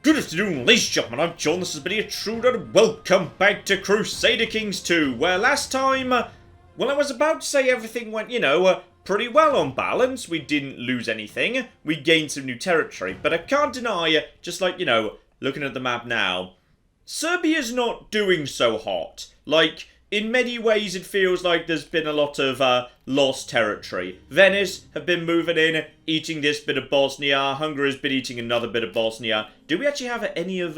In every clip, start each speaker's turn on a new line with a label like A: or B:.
A: Good afternoon, ladies and gentlemen, I'm John, this is Billy Intruder, and welcome back to Crusader Kings 2, where last time, well, I was about to say everything went, pretty well on balance. We didn't lose anything, we gained some new territory, but I can't deny, just like, looking at the map now, Serbia's not doing so hot. Like, in many ways it feels like there's been a lot of lost territory. Venice have been moving in, eating this bit of Bosnia. Hungary's been eating another bit of Bosnia. Do we actually have any of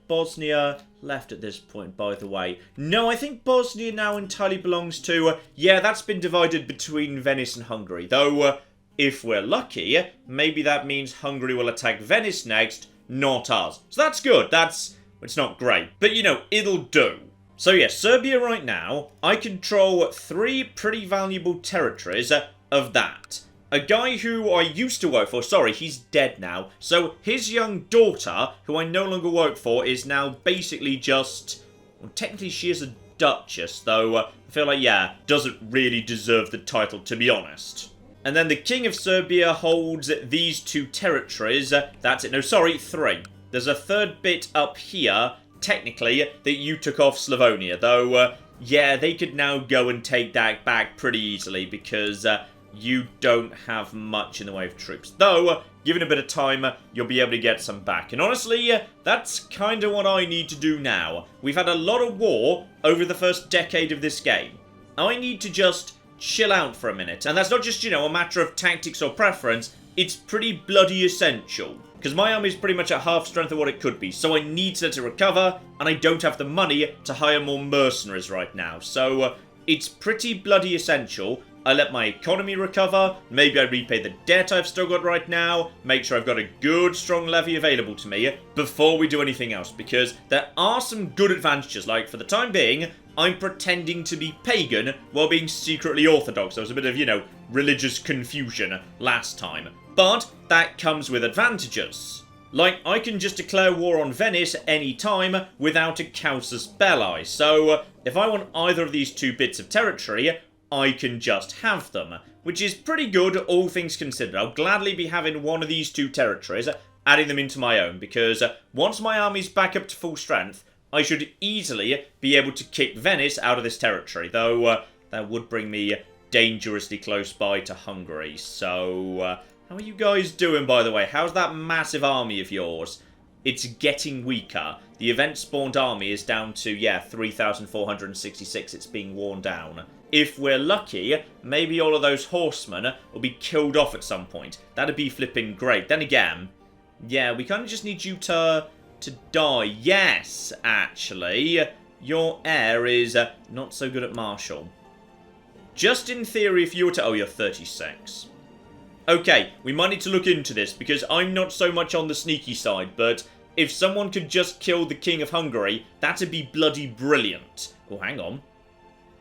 A: Bosnia left at this point, by the way? No, I think Bosnia now entirely belongs to... yeah, that's been divided between Venice and Hungary. Though, if we're lucky, maybe that means Hungary will attack Venice next, not us. So that's good. It's not great. But, it'll do. So yeah, Serbia right now, I control 3 pretty valuable territories of that. A guy who I used to work for, sorry, he's dead now. So his young daughter, who I no longer work for, is now basically just... well, technically she is a duchess, though I feel like, yeah, doesn't really deserve the title, to be honest. And then the King of Serbia holds these 2 territories. That's it. No, sorry, 3. There's a third bit up here, technically, that you took off Slavonia, though, yeah, they could now go and take that back pretty easily, because you don't have much in the way of troops. Though, given a bit of time, you'll be able to get some back. And honestly, that's kind of what I need to do now. We've had a lot of war over the first decade of this game. I need to just chill out for a minute. And that's not just, a matter of tactics or preference. It's pretty bloody essential. Because my army is pretty much at half strength of what it could be, so I need to let it recover, and I don't have the money to hire more mercenaries right now. So, it's pretty bloody essential. I let my economy recover, maybe I repay the debt I've still got right now, make sure I've got a good, strong levy available to me before we do anything else, because there are some good advantages, like, for the time being, I'm pretending to be pagan while being secretly orthodox. There was a bit of, religious confusion last time. But that comes with advantages. Like, I can just declare war on Venice any time without a casus belli. So, if I want either of these 2 bits of territory, I can just have them. Which is pretty good, all things considered. I'll gladly be having one of these 2 territories, adding them into my own. Because once my army's back up to full strength, I should easily be able to kick Venice out of this territory. Though, that would bring me dangerously close by to Hungary. So... how are you guys doing, by the way? How's that massive army of yours? It's getting weaker. The event-spawned army is down to, yeah, 3,466. It's being worn down. If we're lucky, maybe all of those horsemen will be killed off at some point. That'd be flipping great. Then again, yeah, we kind of just need you to die. Yes, actually, your heir is not so good at martial. Just in theory, if you were to... oh, you're 36. Okay, we might need to look into this, because I'm not so much on the sneaky side, but if someone could just kill the King of Hungary, that'd be bloody brilliant. Oh, hang on.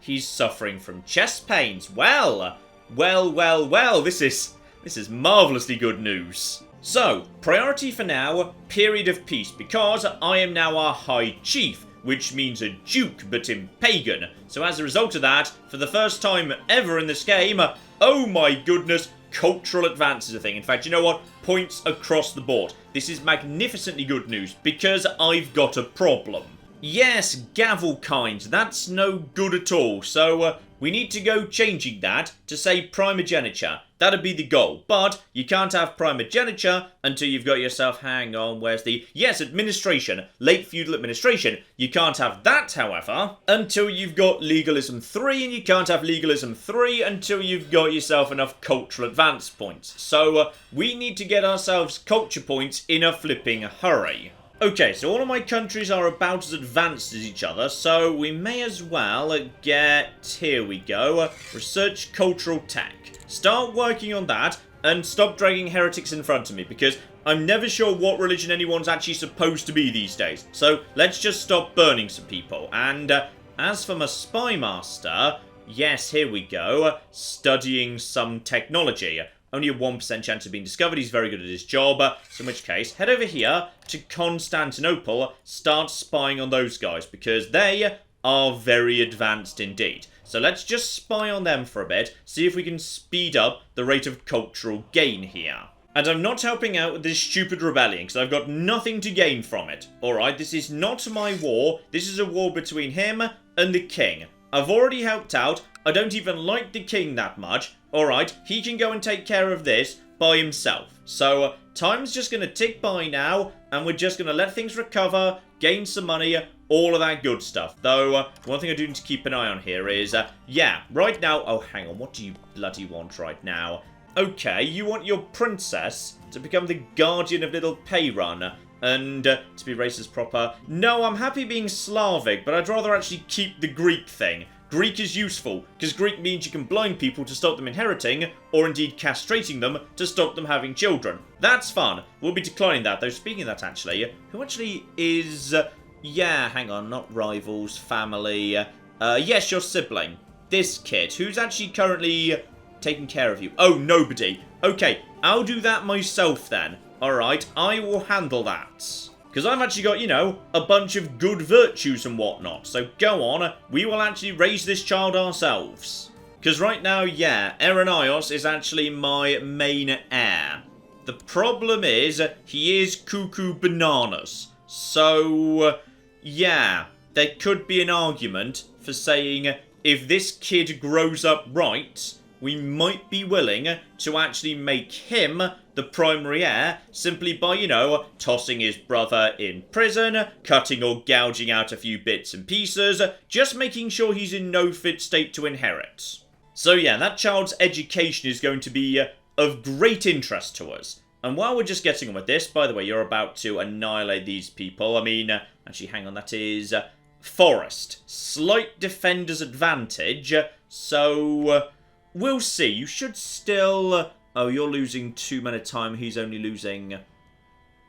A: He's suffering from chest pains. Well, this is marvellously good news. So, priority for now, period of peace, because I am now our High Chief, which means a duke, but in pagan. So as a result of that, for the first time ever in this game, oh my goodness, cultural advance is a thing. In fact, you know what? Points across the board. This is magnificently good news, because I've got a problem. Yes, Gavelkind, that's no good at all. So, we need to go changing that to say primogeniture. That'd be the goal. But you can't have primogeniture until you've got yourself... hang on, where's the... yes, administration. Late feudal administration. You can't have that, however, until you've got legalism 3, and you can't have legalism 3 until you've got yourself enough cultural advance points. So, we need to get ourselves culture points in a flipping hurry. Okay, so all of my countries are about as advanced as each other, so we may as well get... here we go. Research cultural tech. Start working on that, and stop dragging heretics in front of me, because I'm never sure what religion anyone's actually supposed to be these days. So, let's just stop burning some people. And, as for my spy master, yes, here we go. Studying some technology. Only a 1% chance of being discovered. He's very good at his job. So in which case, head over here to Constantinople. Start spying on those guys, because they are very advanced indeed. So let's just spy on them for a bit, see if we can speed up the rate of cultural gain here. And I'm not helping out with this stupid rebellion, because I've got nothing to gain from it. Alright, this is not my war. This is a war between him and the king. I've already helped out. I don't even like the king that much. Alright, he can go and take care of this by himself. So, time's just going to tick by now, and we're just going to let things recover, gain some money, all of that good stuff. Though, one thing I do need to keep an eye on here is, yeah, right now... Oh, hang on, what do you bloody want right now? Okay, you want your princess to become the guardian of little Payrun and to be raised as proper. No, I'm happy being Slavic, but I'd rather actually keep the Greek thing. Greek is useful, because Greek means you can blind people to stop them inheriting, or indeed castrating them to stop them having children. That's fun. We'll be declining that, though. Speaking of that, actually, who actually is... yeah, hang on, not rivals, family... yes, your sibling. This kid, who's actually currently... taking care of you. Oh, nobody. Okay, I'll do that myself then. Alright, I will handle that. Because I've actually got, you know, a bunch of good virtues and whatnot. So go on, we will actually raise this child ourselves. Because right now, yeah, Irenaeus is actually my main heir. The problem is, he is cuckoo bananas. So, yeah, there could be an argument for saying if this kid grows up right... we might be willing to actually make him the primary heir simply by, you know, tossing his brother in prison, cutting or gouging out a few bits and pieces, just making sure he's in no fit state to inherit. So yeah, that child's education is going to be of great interest to us. And while we're just getting on with this, by the way, you're about to annihilate these people. I mean, actually, hang on, that is Forest. Slight defender's advantage, so... we'll see. You should still... oh, you're losing 2 men at a time. He's only losing...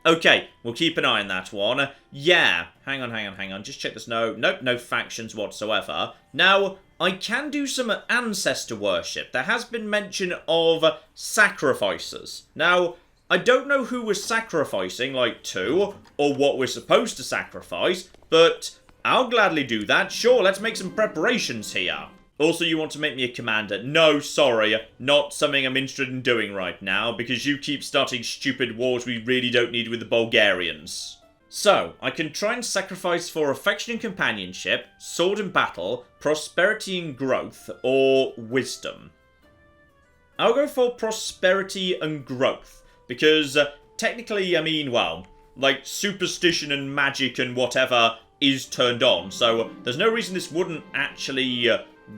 A: okay, we'll keep an eye on that one. Yeah. Hang on. Just check this. No, nope, no factions whatsoever. Now, I can do some Ancestor Worship. There has been mention of sacrifices. Now, I don't know who we're sacrificing, like, to, or what we're supposed to sacrifice, but I'll gladly do that. Sure, let's make some preparations here. Also, you want to make me a commander. No, sorry. Not something I'm interested in doing right now, because you keep starting stupid wars we really don't need with the Bulgarians. So, I can try and sacrifice for affection and companionship, sword and battle, prosperity and growth, or wisdom. I'll go for prosperity and growth, because technically, I mean, well, like superstition and magic and whatever is turned on, so there's no reason this wouldn't actually...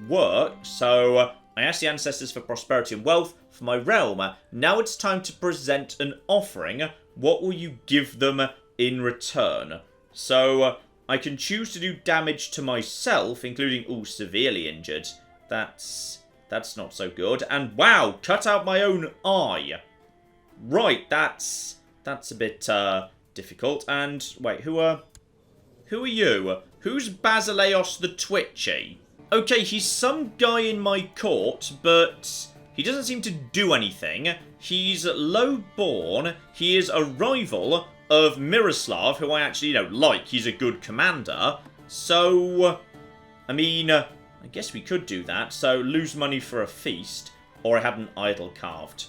A: work. So I asked the ancestors for prosperity and wealth for my realm. Now it's time to present an offering. What will you give them in return? So I can choose to do damage to myself, including severely injured. That's not so good. And wow, cut out my own eye. Right, that's a bit difficult. And wait, who are you? Who's Basileos the Twitchy? Okay, he's some guy in my court, but he doesn't seem to do anything. He's low-born. He is a rival of Miroslav, who I actually, like. He's a good commander. So, I mean, I guess we could do that. So, lose money for a feast, or I have an idol carved.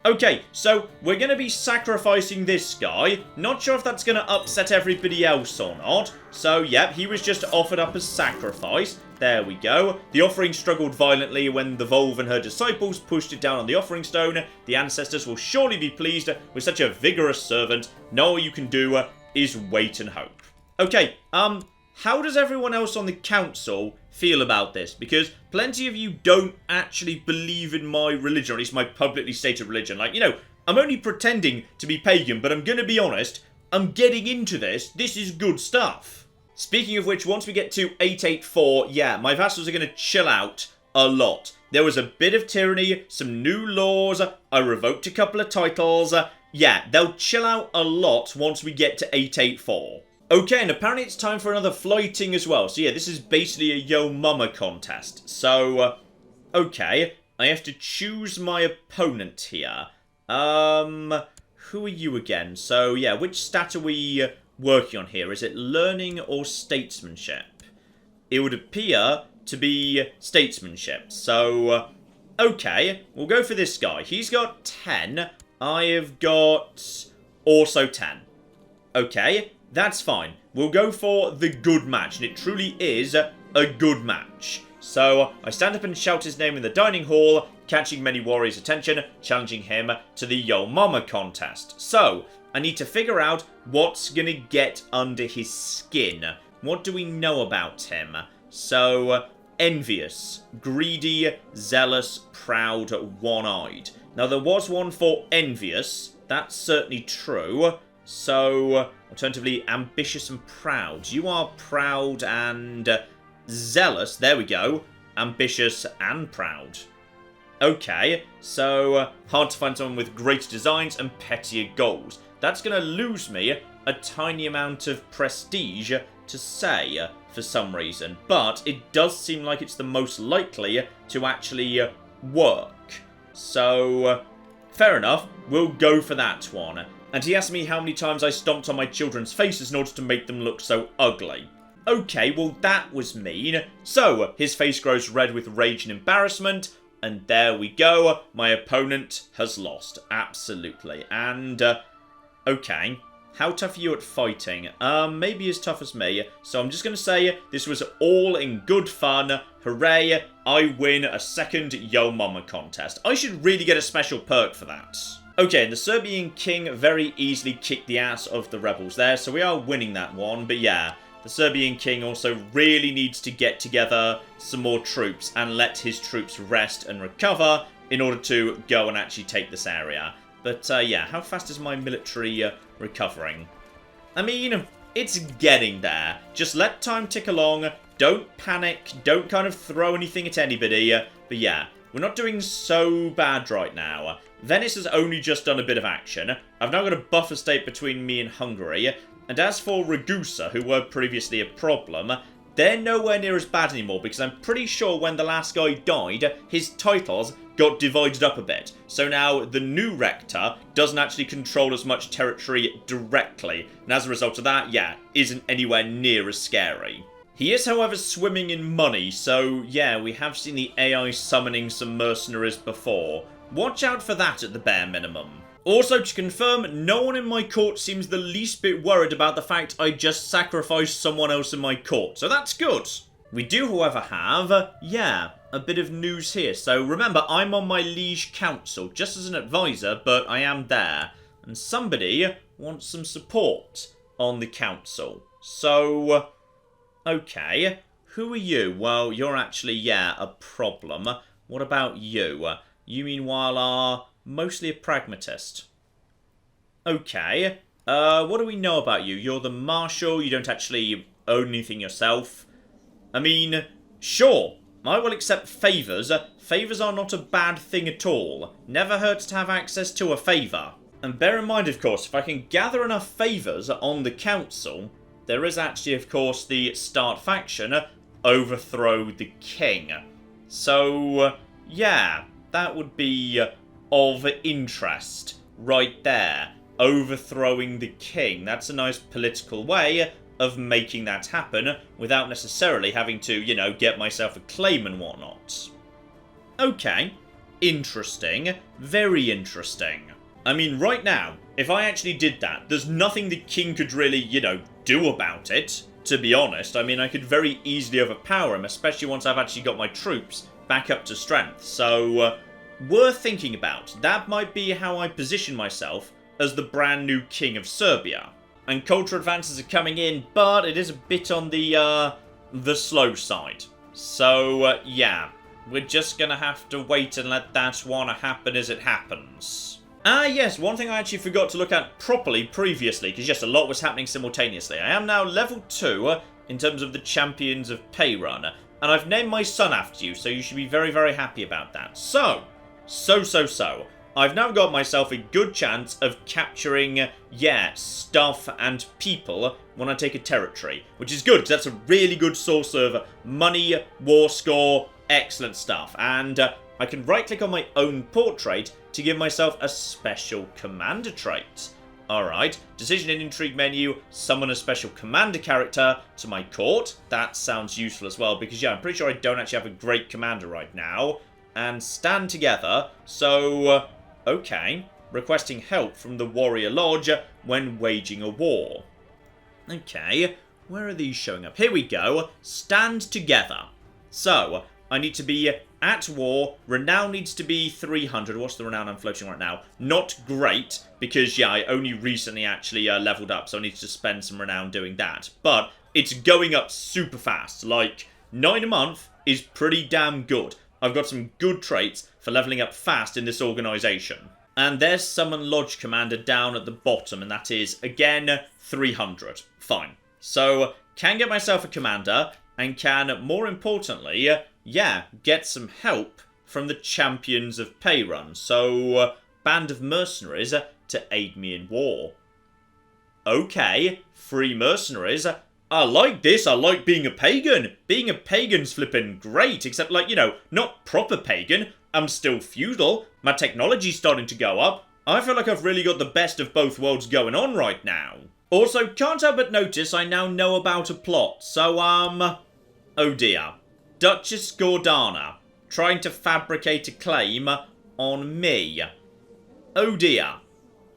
A: Okay, so we're going to be sacrificing this guy. Not sure if that's going to upset everybody else or not. So, yep, he was just offered up as sacrifice. There we go. The offering struggled violently when the Volve and her disciples pushed it down on the offering stone. The ancestors will surely be pleased with such a vigorous servant. Now all you can do is wait and hope. Okay, how does everyone else on the council feel about this? Because plenty of you don't actually believe in my religion, or at least my publicly stated religion. Like, I'm only pretending to be pagan, but I'm going to be honest, I'm getting into this. This is good stuff. Speaking of which, once we get to 884, yeah, my vassals are going to chill out a lot. There was a bit of tyranny, some new laws, I revoked a couple of titles. Yeah, they'll chill out a lot once we get to 884. Okay, and apparently it's time for another flighting as well. So yeah, this is basically a Yo Mama contest. So, okay, I have to choose my opponent here. Who are you again? So yeah, which stat are we working on here? Is it learning or statesmanship? It would appear to be statesmanship. So, okay, we'll go for this guy. He's got 10. I have got also 10. Okay, that's fine. We'll go for the good match, and it truly is a good match. So, I stand up and shout his name in the dining hall, catching many warriors' attention, challenging him to the Yo Mama contest. So, I need to figure out what's going to get under his skin. What do we know about him? So, envious, greedy, zealous, proud, one-eyed. Now, there was one for envious. That's certainly true. So, alternatively, ambitious and proud. You are proud and zealous. There we go. Ambitious and proud. Okay, so hard to find someone with greater designs and pettier goals. That's going to lose me a tiny amount of prestige to say for some reason. But it does seem like it's the most likely to actually work. So, fair enough. We'll go for that one. And he asked me how many times I stomped on my children's faces in order to make them look so ugly. Okay, well that was mean. So, his face grows red with rage and embarrassment. And there we go. My opponent has lost. Absolutely. And, okay. How tough are you at fighting? Maybe as tough as me. So I'm just going to say this was all in good fun. Hooray, I win a second Yo Mama contest. I should really get a special perk for that. Okay, the Serbian king very easily kicked the ass of the rebels there, so we are winning that one. But yeah, the Serbian king also really needs to get together some more troops and let his troops rest and recover in order to go and actually take this area. But yeah, how fast is my military recovering? I mean, it's getting there. Just let time tick along. Don't panic. Don't kind of throw anything at anybody. But yeah, we're not doing so bad right now. Venice has only just done a bit of action. I've now got a buffer state between me and Hungary. And as for Ragusa, who were previously a problem, they're nowhere near as bad anymore, because I'm pretty sure when the last guy died, his titles got divided up a bit. So now the new rector doesn't actually control as much territory directly. And as a result of that, yeah, isn't anywhere near as scary. He is, however, swimming in money, so yeah, we have seen the AI summoning some mercenaries before. Watch out for that at the bare minimum. Also, to confirm, no one in my court seems the least bit worried about the fact I just sacrificed someone else in my court, so that's good. We do, however, have, yeah, a bit of news here. So remember, I'm on my liege council, just as an advisor, but I am there. And somebody wants some support on the council. So, okay, who are you? Well, you're actually, yeah, a problem. What about you? You, meanwhile, are mostly a pragmatist. Okay, what do we know about you? You're the marshal, you don't actually own anything yourself. I mean, sure, I will accept favours. Favours are not a bad thing at all. Never hurts to have access to a favour. And bear in mind, of course, if I can gather enough favours on the council, there is actually, of course, the start faction, overthrow the king. So, yeah, that would be of interest right there. Overthrowing the king. That's a nice political way of making that happen without necessarily having to, you know, get myself a claim and whatnot. Okay. Interesting. Very interesting. I mean, right now, if I actually did that, there's nothing the king could really, you know, do about it, to be honest. I mean, I could very easily overpower him, especially once I've actually got my troops back up to strength. So, worth thinking about. That might be how I position myself as the brand new king of Serbia. And culture advances are coming in, but it is a bit on the slow side. So, yeah, we're just gonna have to wait and let that one happen as it happens. Ah, yes, one thing I actually forgot to look at properly previously, because yes, a lot was happening simultaneously. I am now level 2 in terms of the Champions of Payrun, and I've named my son after you, so you should be very, very happy about that. So, I've now got myself a good chance of capturing, yeah, stuff and people when I take a territory. Which is good, because that's a really good source of money, war score, excellent stuff. And I can right-click on my own portrait to give myself a special commander trait. Alright, decision and intrigue menu, summon a special commander character to my court. That sounds useful as well, because yeah, I'm pretty sure I don't actually have a great commander right now. And stand together, so, okay. requesting help from the Warrior Lodge when waging a war. Okay, where are these showing up? Here we go. Stand together. So, I need to be at war. Renown needs to be 300. What's the renown I'm floating right now? Not great, because, yeah, I only recently actually leveled up, so I need to spend some renown doing that. But it's going up super fast. Like, 9 a month is pretty damn good. I've got some good traits for leveling up fast in this organisation. And there's Summon Lodge Commander down at the bottom, and that is, again, 300. Fine. So, can get myself a commander, and can, more importantly, yeah, get some help from the Champions of Payrun. So, Band of Mercenaries to aid me in war. Okay, 3 mercenaries. I like this. I like being a pagan. Being a pagan's flippin' great, except, like, you know, not proper pagan. I'm still feudal. My technology's starting to go up. I feel like I've really got the best of both worlds going on right now. Also, can't help but notice I now know about a plot. So, oh dear. Duchess Gordana, trying to fabricate a claim on me. Oh dear.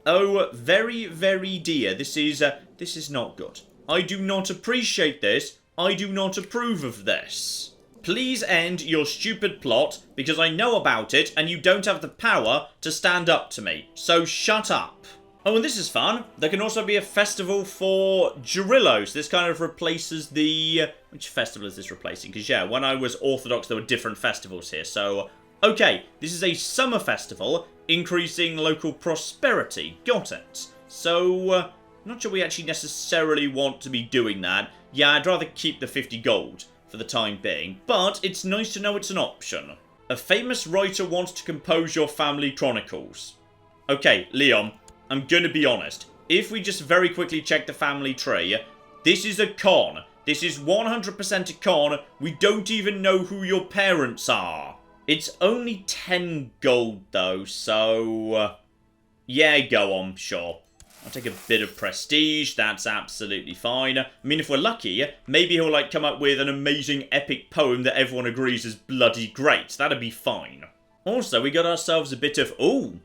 A: Oh, very, very dear. This is not good. I do not appreciate this. I do not approve of this. Please end your stupid plot, because I know about it, and you don't have the power to stand up to me. So shut up. Oh, and this is fun. There can also be a festival for Guerrillas. This kind of replaces the... Which festival is this replacing? Because, yeah, when I was Orthodox, there were different festivals here. So, okay, this is a summer festival, increasing local prosperity. Got it. So, not sure we actually necessarily want to be doing that. Yeah, I'd rather keep the 50 gold for the time being, but it's nice to know it's an option. A famous writer wants to compose your family chronicles. Okay, Leon, I'm gonna be honest. If we just very quickly check the family tree, this is a con. This is 100% a con. We don't even know who your parents are. It's only 10 gold though, so... yeah, go on, sure. I'll take a bit of prestige, that's absolutely fine. I mean, if we're lucky, maybe he'll, like, come up with an amazing epic poem that everyone agrees is bloody great. That'd be fine. Also, we got ourselves a bit of... Ooh,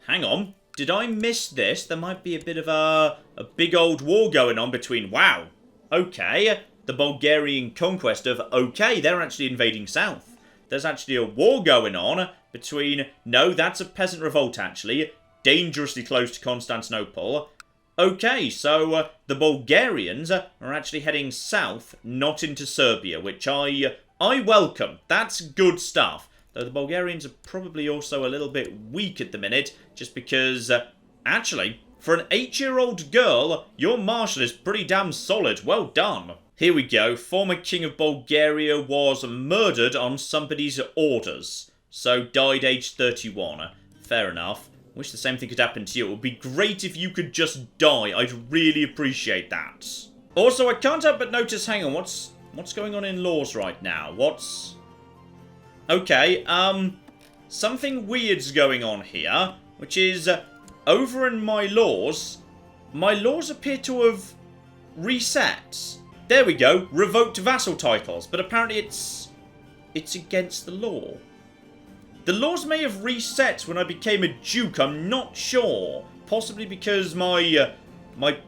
A: hang on. Did I miss this? There might be a bit of a big old war going on between... Wow. Okay, the Bulgarian conquest of... Okay, they're actually invading south. There's actually a war going on between... No, that's a peasant revolt, actually. Dangerously close to Constantinople. Okay, so the Bulgarians are actually heading south, not into Serbia, which I welcome. That's good stuff. Though the Bulgarians are probably also a little bit weak at the minute, just because, actually, for an 8-year-old girl, your marshal is pretty damn solid. Well done. Here we go. Former king of Bulgaria was murdered on somebody's orders. So died aged 31. Fair enough. Wish the same thing could happen to you. It would be great if you could just die. I'd really appreciate that. Also, I can't help but notice, hang on, what's going on in laws right now? What's... Okay, something weird's going on here, which is, over in my laws appear to have reset. There we go, revoked vassal titles, but apparently it's against the law. The laws may have reset when I became a duke, I'm not sure. Possibly because my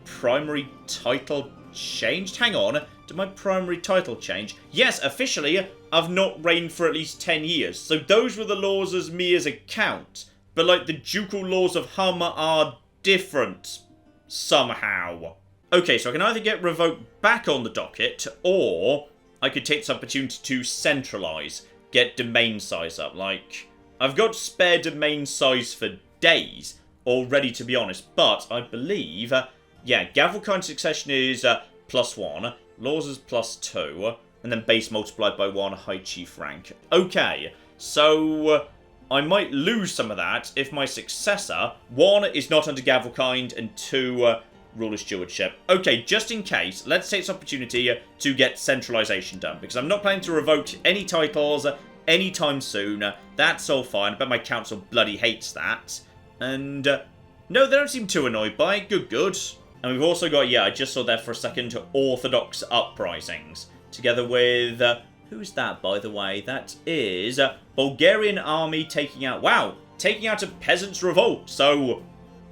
A: primary title changed? Hang on, did my primary title change? Yes, officially, I've not reigned for at least 10 years. So those were the laws as me as a count. But, like, the ducal laws of Hummer are different. Somehow. Okay, so I can either get revoked back on the docket, or I could take this opportunity to centralise. Get domain size up. Like, I've got spare domain size for days already, to be honest. But I believe, yeah, Gavelkind succession is +1. Laws is +2. And then base multiplied by 1, high chief rank. Okay, so I might lose some of that if my successor, 1, is not under Gavelkind, and 2, ruler stewardship. Okay, just in case, let's take this opportunity to get centralisation done, because I'm not planning to revoke any titles anytime soon. That's all fine. I bet my council bloody hates that. And, no, they don't seem too annoyed by it. Good, good. And we've also got, yeah, I just saw there for a second, Orthodox uprisings. Together with, who's that, by the way? That is Bulgarian army taking out, wow, taking out a peasants' revolt. So,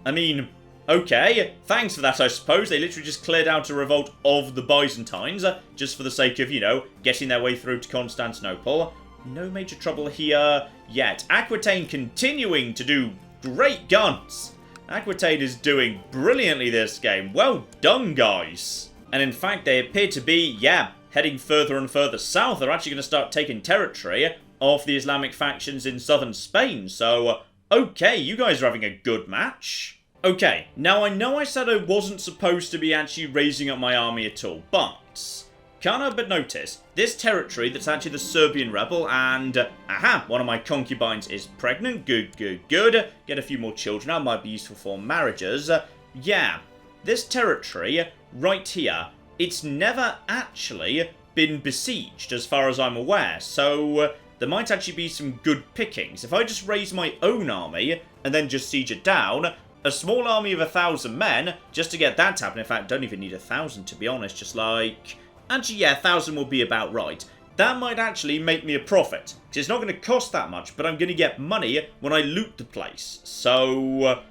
A: I mean, okay, thanks for that, I suppose. They literally just cleared out a revolt of the Byzantines, just for the sake of, you know, getting their way through to Constantinople. No major trouble here yet. Aquitaine continuing to do great guns. Aquitaine is doing brilliantly this game. Well done, guys. And in fact, they appear to be, yeah, heading further and further south. They're actually going to start taking territory off the Islamic factions in southern Spain. So, okay, you guys are having a good match. Okay, now I know I said I wasn't supposed to be actually raising up my army at all, but can't help but notice this territory that's actually the Serbian rebel, and aha, one of my concubines is pregnant. Good, good, good. Get a few more children out, might be useful for marriages. Yeah, this territory right here, it's never actually been besieged as far as I'm aware, so there might actually be some good pickings. If I just raise my own army and then just siege it down, a small army of 1,000 men, just to get that to happen. In fact, don't even need 1,000 to be honest, just like... Actually, yeah, 1,000 will be about right. That might actually make me a profit, because it's not going to cost that much, but I'm going to get money when I loot the place. So,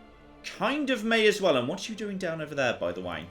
A: kind of may as well. And what are you doing down over there, by the way?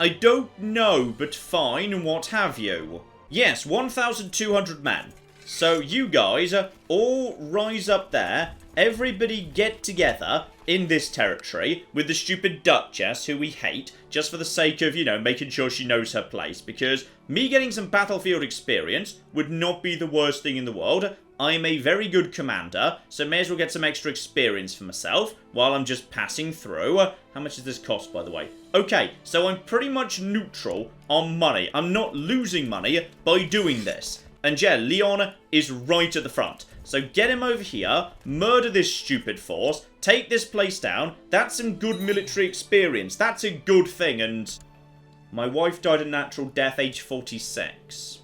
A: I don't know, but fine, what have you? Yes, 1,200 men. So you guys all rise up there. Everybody get together in this territory with the stupid Duchess, who we hate, just for the sake of, you know, making sure she knows her place. Because me getting some battlefield experience would not be the worst thing in the world. I'm a very good commander, so may as well get some extra experience for myself while I'm just passing through. How much does this cost, by the way? Okay, so I'm pretty much neutral on money. I'm not losing money by doing this. And yeah, Leon is right at the front. So get him over here, murder this stupid force, take this place down. That's some good military experience. That's a good thing. And my wife died a natural death, age 46.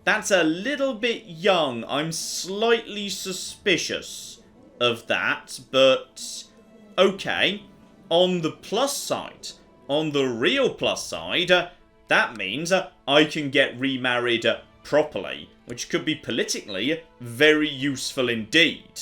A: That's a little bit young. I'm slightly suspicious of that, but okay. On the plus side, on the real plus side, that means I can get remarried properly, which could be politically very useful indeed.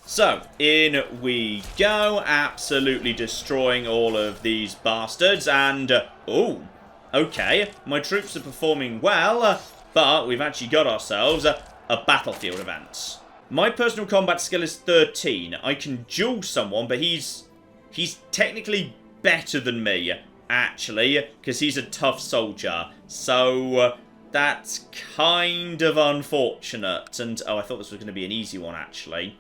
A: So, in we go, absolutely destroying all of these bastards, and, oh, okay, my troops are performing well, but we've actually got ourselves a battlefield event. My personal combat skill is 13. I can duel someone, but he's technically better than me, actually, because he's a tough soldier, so that's kind of unfortunate. And, oh, I thought this was going to be an easy one, actually.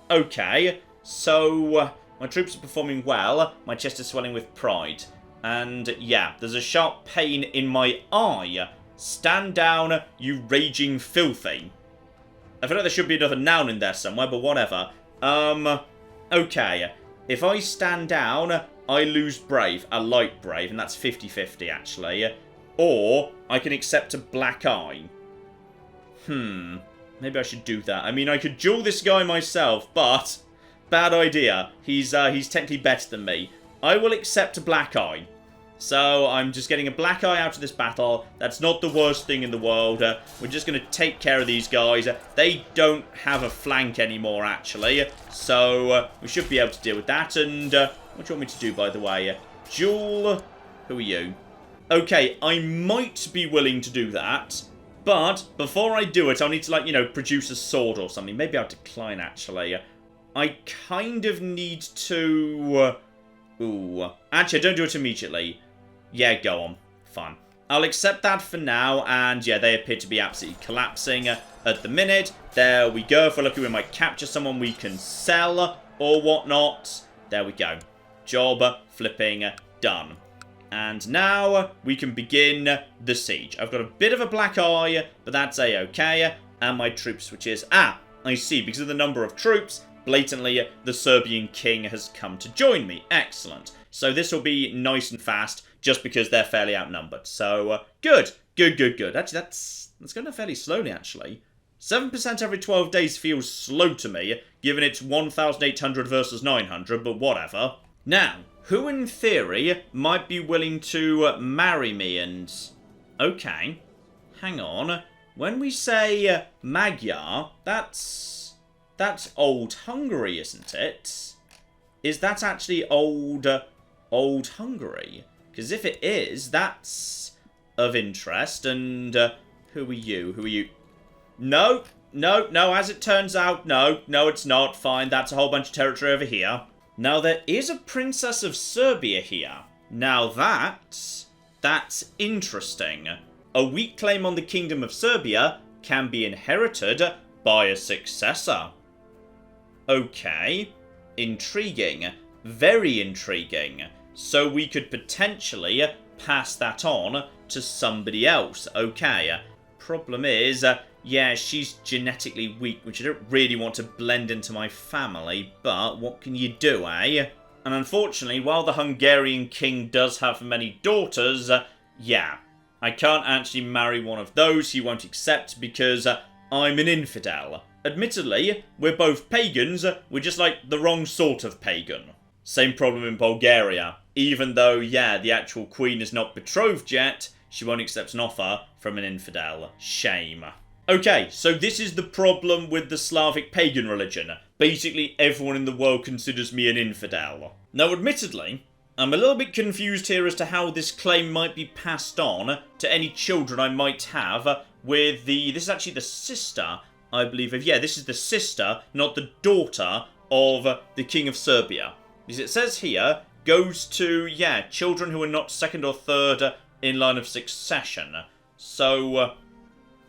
A: Okay, so my troops are performing well. My chest is swelling with pride. And, yeah, there's a sharp pain in my eye. Stand down, you raging filthy. I feel like there should be another noun in there somewhere, but whatever. Okay. If I stand down, I lose brave. A light brave, and that's 50-50, actually. Or I can accept a black eye. Maybe I should do that. I mean, I could duel this guy myself, but bad idea. He's technically better than me. I will accept a black eye. So I'm just getting a black eye out of this battle. That's not the worst thing in the world. We're just going to take care of these guys. They don't have a flank anymore, actually. So we should be able to deal with that. And what do you want me to do, by the way? Duel. Who are you? Okay, I might be willing to do that. But before I do it, I'll need to, like, you know, produce a sword or something. Maybe I'll decline, actually. I kind of need to... Ooh. Actually, don't do it immediately. Yeah, go on. Fine. I'll accept that for now, and yeah, they appear to be absolutely collapsing at the minute. There we go. If we're lucky, we might capture someone we can sell or whatnot. There we go. Job flipping done. And now we can begin the siege. I've got a bit of a black eye, but that's a-okay. And my troop switches. Ah, I see. Because of the number of troops, blatantly, the Serbian king has come to join me. Excellent. So this will be nice and fast, just because they're fairly outnumbered. So, good. Good, good, good. Actually, that's going down fairly slowly, actually. 7% every 12 days feels slow to me, given it's 1,800 versus 900, but whatever. Now, who in theory might be willing to marry me and... Okay. Hang on. When we say Magyar, that's Old Hungary, isn't it? is that actually old Hungary? Because if it is, that's of interest. And who are you? Who are you? No, no, no, as it turns out, no, it's not. Fine, that's a whole bunch of territory over here. Now, there is a Princess of Serbia here. Now, that's interesting. A weak claim on the Kingdom of Serbia can be inherited by a successor. Okay, intriguing. Very intriguing. So we could potentially pass that on to somebody else. Okay, problem is, yeah, she's genetically weak, which I don't really want to blend into my family, but what can you do, eh? And unfortunately, while the Hungarian king does have many daughters, yeah, I can't actually marry one of those. He won't accept because I'm an infidel. Admittedly, we're both pagans, we're just like the wrong sort of pagan. Same problem in Bulgaria. Even though, yeah, the actual queen is not betrothed yet, she won't accept an offer from an infidel. Shame. Okay, so this is the problem with the Slavic pagan religion. Basically, everyone in the world considers me an infidel. Now, admittedly, I'm a little bit confused here as to how this claim might be passed on to any children I might have with this is actually the sister, I believe, yeah, this is the sister, not the daughter of the King of Serbia. Because it says here, goes to, yeah, children who are not second or third in line of succession. So,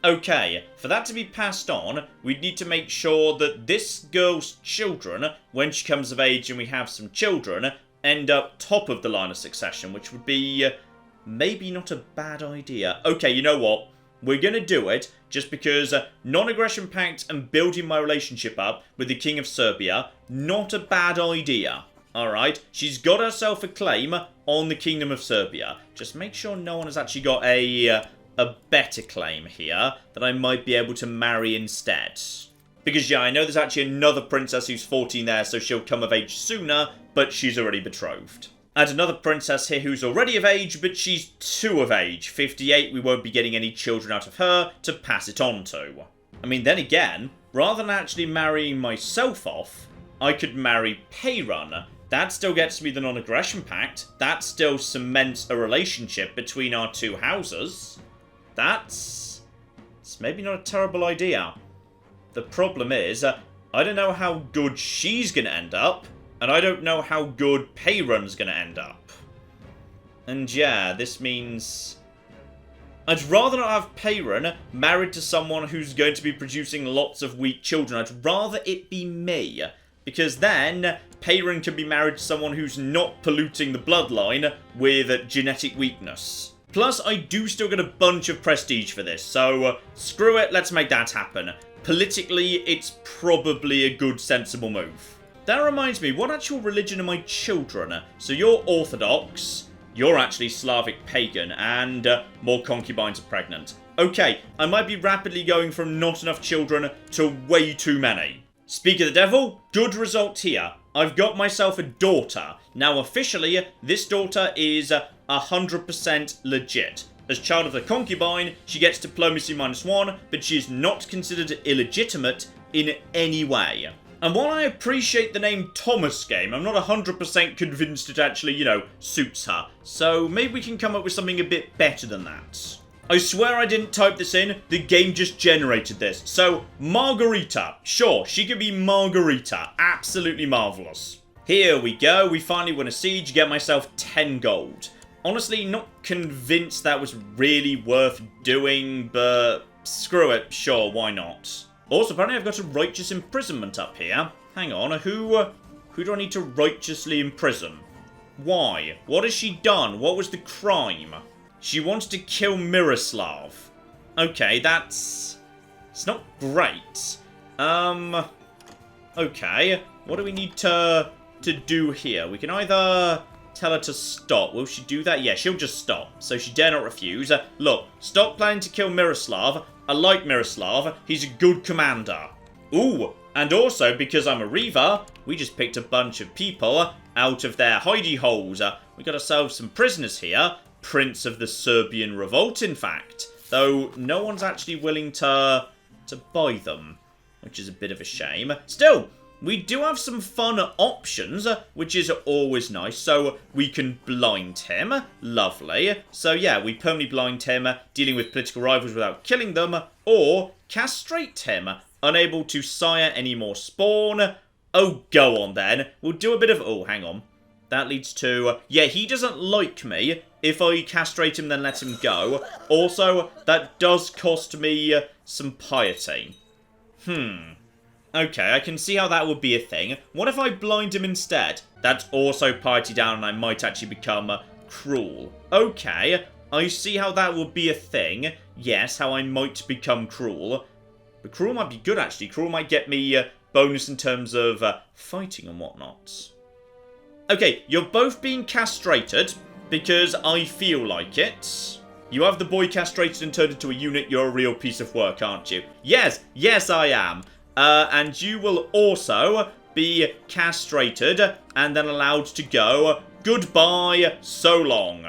A: okay, for that to be passed on, we'd need to make sure that this girl's children, when she comes of age and we have some children, end up top of the line of succession, which would be maybe not a bad idea. Okay, you know what? We're going to do it just because non-aggression pact and building my relationship up with the King of Serbia, not a bad idea. Alright, she's got herself a claim on the Kingdom of Serbia. Just make sure no one has actually got a better claim here that I might be able to marry instead. Because, yeah, I know there's actually another princess who's 14 there, so she'll come of age sooner, but she's already betrothed. And another princess here who's already of age, but she's 2 of age. 58, we won't be getting any children out of her to pass it on to. I mean, then again, rather than actually marrying myself off, I could marry Peyron. That still gets me the non-aggression pact. That still cements a relationship between our 2 houses. It's maybe not a terrible idea. The problem is, I don't know how good she's going to end up, and I don't know how good Peyron's going to end up. And yeah, this means I'd rather not have Peyron married to someone who's going to be producing lots of weak children. I'd rather it be me. Because then, Peyron can be married to someone who's not polluting the bloodline with genetic weakness. Plus, I do still get a bunch of prestige for this, so screw it, let's make that happen. Politically, it's probably a good, sensible move. That reminds me, what actual religion are my children? So you're Orthodox, you're actually Slavic pagan, and more concubines are pregnant. Okay, I might be rapidly going from not enough children to way too many. Speak of the devil, good result here. I've got myself a daughter. Now officially, this daughter is 100% legit. As child of the concubine, she gets diplomacy -1, but she is not considered illegitimate in any way. And while I appreciate the name Thomas game, I'm not 100% convinced it actually, you know, suits her. So maybe we can come up with something a bit better than that. I swear I didn't type this in, the game just generated this. So, Margarita. Sure, she could be Margarita. Absolutely marvellous. Here we go, we finally win a siege, get myself 10 gold. Honestly, not convinced that was really worth doing, but screw it, sure, why not? Also, apparently I've got a righteous imprisonment up here. Hang on, who do I need to righteously imprison? Why? What has she done? What was the crime? She wants to kill Miroslav. Okay, it's not great. Okay, what do we need to do here? We can either tell her to stop. Will she do that? Yeah, she'll just stop. So she dare not refuse. Look, stop planning to kill Miroslav. I like Miroslav. He's a good commander. Ooh, and also, because I'm a Reaver, we just picked a bunch of people out of their hidey holes. We got ourselves some prisoners here. Prince of the Serbian Revolt, in fact. Though no one's actually willing to buy them, which is a bit of a shame. Still, we do have some fun options, which is always nice. So we can blind him. Lovely. So yeah, we permanently blind him, dealing with political rivals without killing them. Or castrate him, unable to sire any more spawn. Oh, go on then. We'll do a bit of... Oh, hang on. That leads to... Yeah, he doesn't like me. If I castrate him, then let him go. Also, that does cost me some piety. Okay, I can see how that would be a thing. What if I blind him instead? That's also piety down and I might actually become cruel. Okay, I see how that would be a thing. Yes, how I might become cruel. But cruel might be good, actually. Cruel might get me bonus in terms of fighting and whatnot. Okay, you're both being castrated because I feel like it. You have the boy castrated and turned into a unit. You're a real piece of work, aren't you? Yes, yes I am. And you will also be castrated and then allowed to go. Goodbye, so long.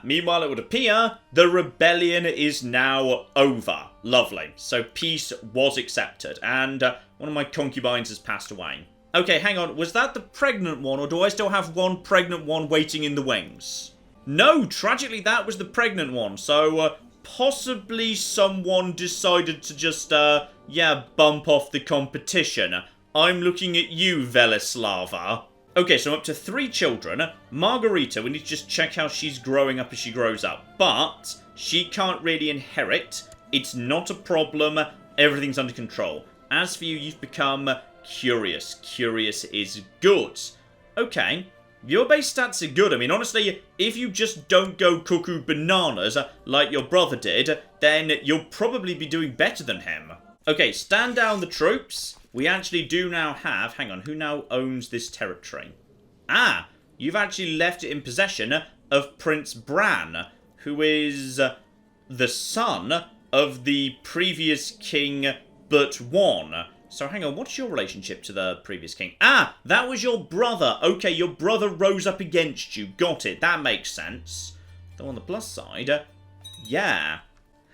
A: Meanwhile it would appear the rebellion is now over. Lovely. So peace was accepted and one of my concubines has passed away. Okay, hang on. Was that the pregnant one, or do I still have one pregnant one waiting in the wings? No, tragically, that was the pregnant one. So, possibly someone decided to just, bump off the competition. I'm looking at you, Velislava. Okay, so I'm up to 3 children. Margarita, we need to just check how she's growing up as she grows up. But she can't really inherit. It's not a problem. Everything's under control. As for you, you've become... Curious. Curious is good. Okay. Your base stats are good. I mean, honestly, if you just don't go cuckoo bananas like your brother did, then you'll probably be doing better than him. Okay, stand down the troops. We actually do now have... Hang on, who now owns this territory? You've actually left it in possession of Prince Bran, who is the son of the previous king but one. So hang on, what's your relationship to the previous king? That was your brother. Okay, your brother rose up against you. Got it. That makes sense. Though on the plus side, yeah.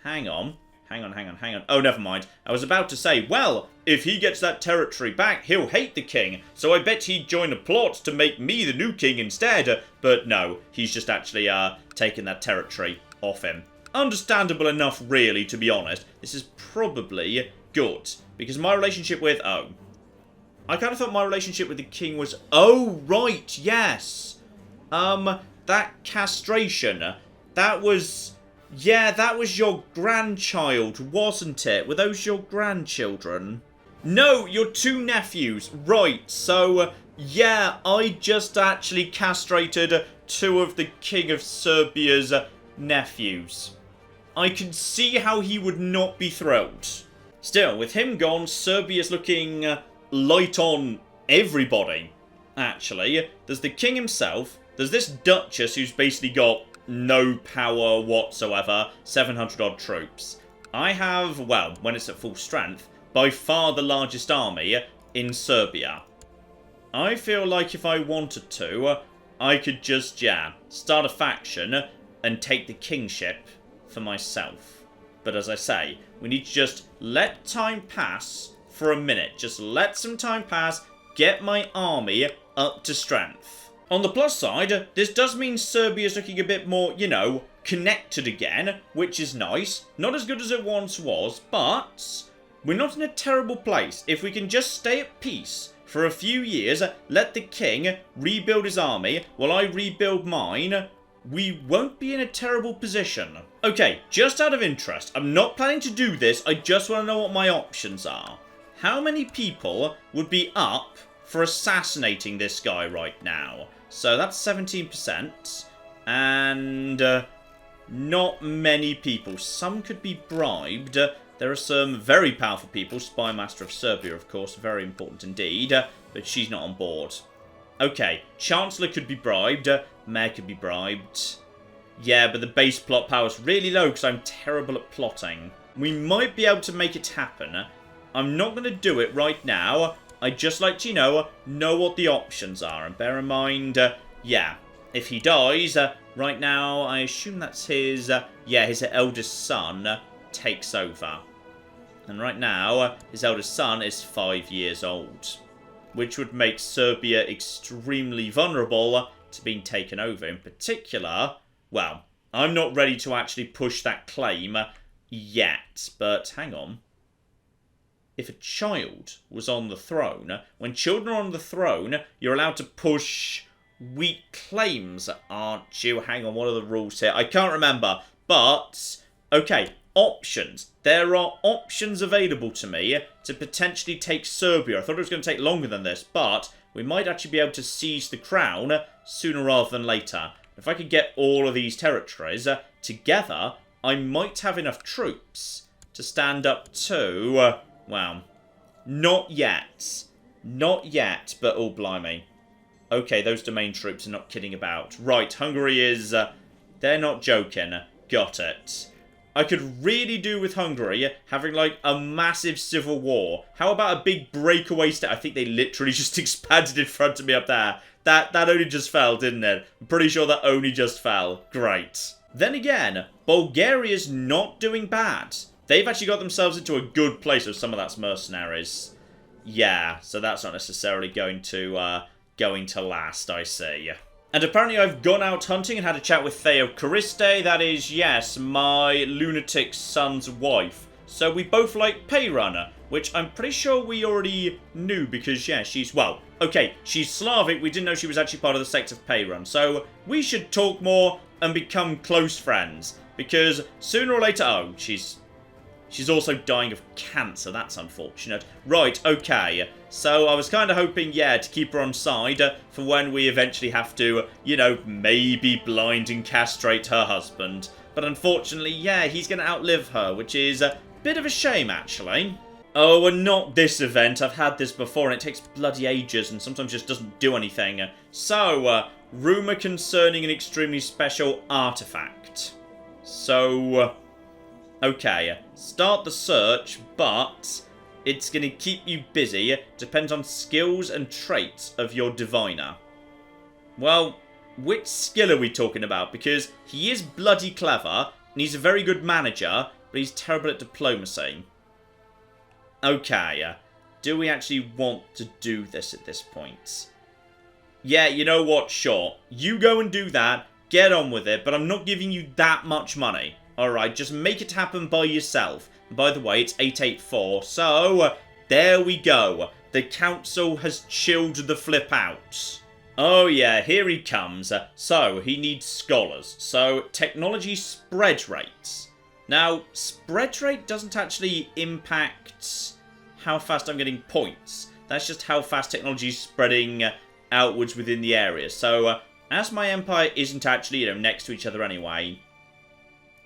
A: Hang on. Oh, never mind. I was about to say, well, if he gets that territory back, he'll hate the king. So I bet he'd join a plot to make me the new king instead. But no, he's just actually taken that territory off him. Understandable enough, really, to be honest. This is probably good. Because my relationship with... I kind of thought my relationship with the king was... Oh, right, yes. That castration. That was... Yeah, that was your grandchild, wasn't it? Were those your grandchildren? No, your 2 nephews. Right, so... yeah, I just actually castrated 2 of the King of Serbia's nephews. I can see how he would not be thrilled. Still, with him gone, Serbia's looking light on everybody, actually. There's the king himself. There's this duchess who's basically got no power whatsoever. 700 odd troops. I have, well, when it's at full strength, by far the largest army in Serbia. I feel like if I wanted to, I could just, start a faction and take the kingship for myself. But as I say, we need to just let time pass for a minute. Just let some time pass, get my army up to strength. On the plus side, this does mean Serbia's looking a bit more, connected again, which is nice. Not as good as it once was, but we're not in a terrible place. If we can just stay at peace for a few years, let the king rebuild his army while I rebuild mine, we won't be in a terrible position. Okay, just out of interest, I'm not planning to do this, I just want to know what my options are. How many people would be up for assassinating this guy right now? So that's 17%, and not many people. Some could be bribed. There are some very powerful people, Spy Master of Serbia, of course, very important indeed, but she's not on board. Okay, Chancellor could be bribed, Mayor could be bribed. Yeah, but the base plot power is really low because I'm terrible at plotting. We might be able to make it happen. I'm not going to do it right now. I'd just like to, know what the options are. And bear in mind, if he dies, right now, I assume that's his, his eldest son takes over. And right now, his eldest son is 5 years old. which would make Serbia extremely vulnerable to being taken over. In particular, well, I'm not ready to actually push that claim yet, but hang on. If a child was on the throne, when children are on the throne, you're allowed to push weak claims, aren't you? Hang on, what are the rules here? I can't remember, but, okay, options. There are options available to me to potentially take Serbia. I thought it was going to take longer than this, but we might actually be able to seize the crown sooner rather than later. If I could get all of these territories together, I might have enough troops to stand up to... wow. Not yet. Not yet, but oh, blimey. Okay, those domain troops are not kidding about. Right, Hungary is... they're not joking. Got it. I could really do with Hungary having, like, a massive civil war. How about a big breakaway state? I think they literally just expanded in front of me up there. That only just fell, didn't it? I'm pretty sure that only just fell. Great. Then again, Bulgaria's not doing bad. They've actually got themselves into a good place with some of that's mercenaries. Yeah, so that's not necessarily going to last, I see. And apparently I've gone out hunting and had a chat with Theo Chariste. That is, yes, my lunatic son's wife. So we both like Payrunner, which I'm pretty sure we already knew because, yeah, she's, well, okay, she's Slavic. We didn't know she was actually part of the sect of Payrun. So we should talk more and become close friends. Because sooner or later, oh, she's also dying of cancer. That's unfortunate. Right, okay. So I was kind of hoping, yeah, to keep her on side for when we eventually have to, you know, maybe blind and castrate her husband. But unfortunately, yeah, he's going to outlive her, which is a bit of a shame, actually. Oh, and not this event. I've had this before, and it takes bloody ages and sometimes just doesn't do anything. So, rumour concerning an extremely special artifact. So... okay, start the search, but it's going to keep you busy. Depends on skills and traits of your diviner. Well, which skill are we talking about? Because he is bloody clever, and he's a very good manager, but he's terrible at diplomacy. Okay, do we actually want to do this at this point? Yeah, you know what, sure. You go and do that, get on with it, but I'm not giving you that much money. Alright, just make it happen by yourself. And by the way, it's 884, so there we go. The council has chilled the flip out. Oh yeah, here he comes. So, he needs scholars. So, technology spread rates. Now, spread rate doesn't actually impact how fast I'm getting points. That's just how fast technology is spreading outwards within the area. So, as my empire isn't actually, you know, next to each other anyway...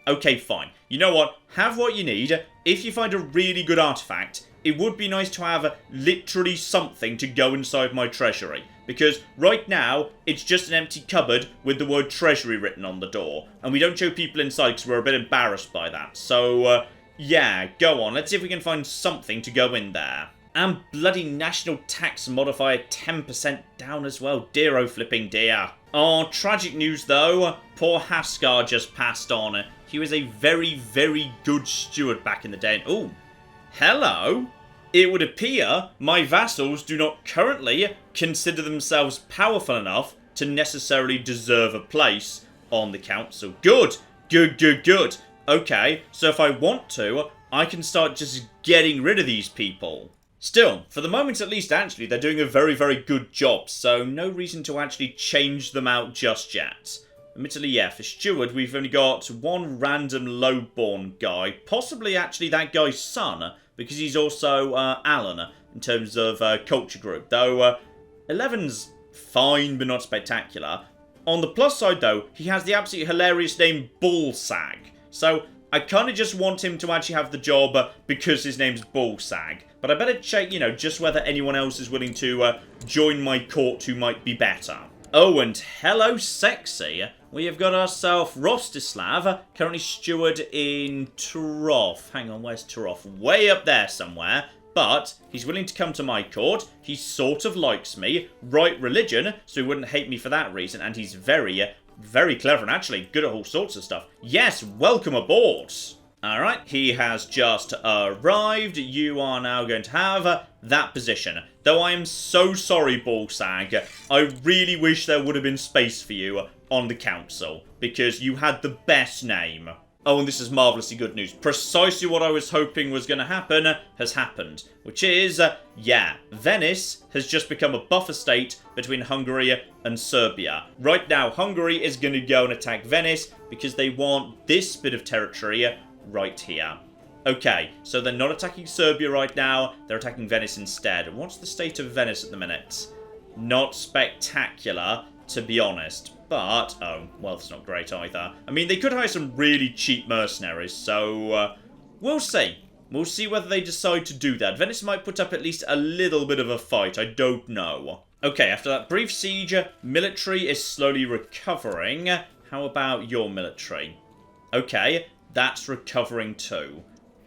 A: okay, fine. You know what? Have what you need. If you find a really good artifact, it would be nice to have literally something to go inside my treasury. Because right now, it's just an empty cupboard with the word treasury written on the door. And we don't show people inside because we're a bit embarrassed by that. So, yeah, go on. Let's see if we can find something to go in there. And bloody national tax modifier 10% down as well. Dear oh flipping dear. Oh, tragic news though. Poor Haskar just passed on. He was a very, very good steward back in the day. Oh, hello. It would appear my vassals do not currently consider themselves powerful enough to necessarily deserve a place on the council. Good, good, good, good. Okay, so if I want to, I can start just getting rid of these people. Still, for the moment at least, actually, they're doing a very, very good job, so no reason to actually change them out just yet. Admittedly, yeah, for steward, we've only got one random low-born guy, possibly actually that guy's son, because he's also Alan, in terms of culture group, though 11's fine, but not spectacular. On the plus side, though, he has the absolutely hilarious name Ballsag, so I kind of just want him to actually have the job because his name's Ballsag. But I better check, you know, just whether anyone else is willing to join my court who might be better. Oh, and hello, sexy. We have got ourselves Rostislav, currently steward in Turov. Hang on, where's Turov? Way up there somewhere. But he's willing to come to my court. He sort of likes me. Right religion, so he wouldn't hate me for that reason. And he's very, very clever and actually good at all sorts of stuff. Yes, welcome aboard. Alright, he has just arrived. You are now going to have that position. Though I am so sorry, Balsag. I really wish there would have been space for you on the council, because you had the best name. Oh, and this is marvellously good news. Precisely what I was hoping was going to happen has happened. Which is, yeah, Venice has just become a buffer state between Hungary and Serbia. Right now, Hungary is going to go and attack Venice because they want this bit of territory right here. Okay, so they're not attacking Serbia right now. They're attacking Venice instead. What's the state of Venice at the minute? Not spectacular, to be honest. But, oh, well, it's not great either. I mean, they could hire some really cheap mercenaries, so we'll see. We'll see whether they decide to do that. Venice might put up at least a little bit of a fight. I don't know. Okay, after that brief siege, military is slowly recovering. How about your military? Okay, that's recovering too.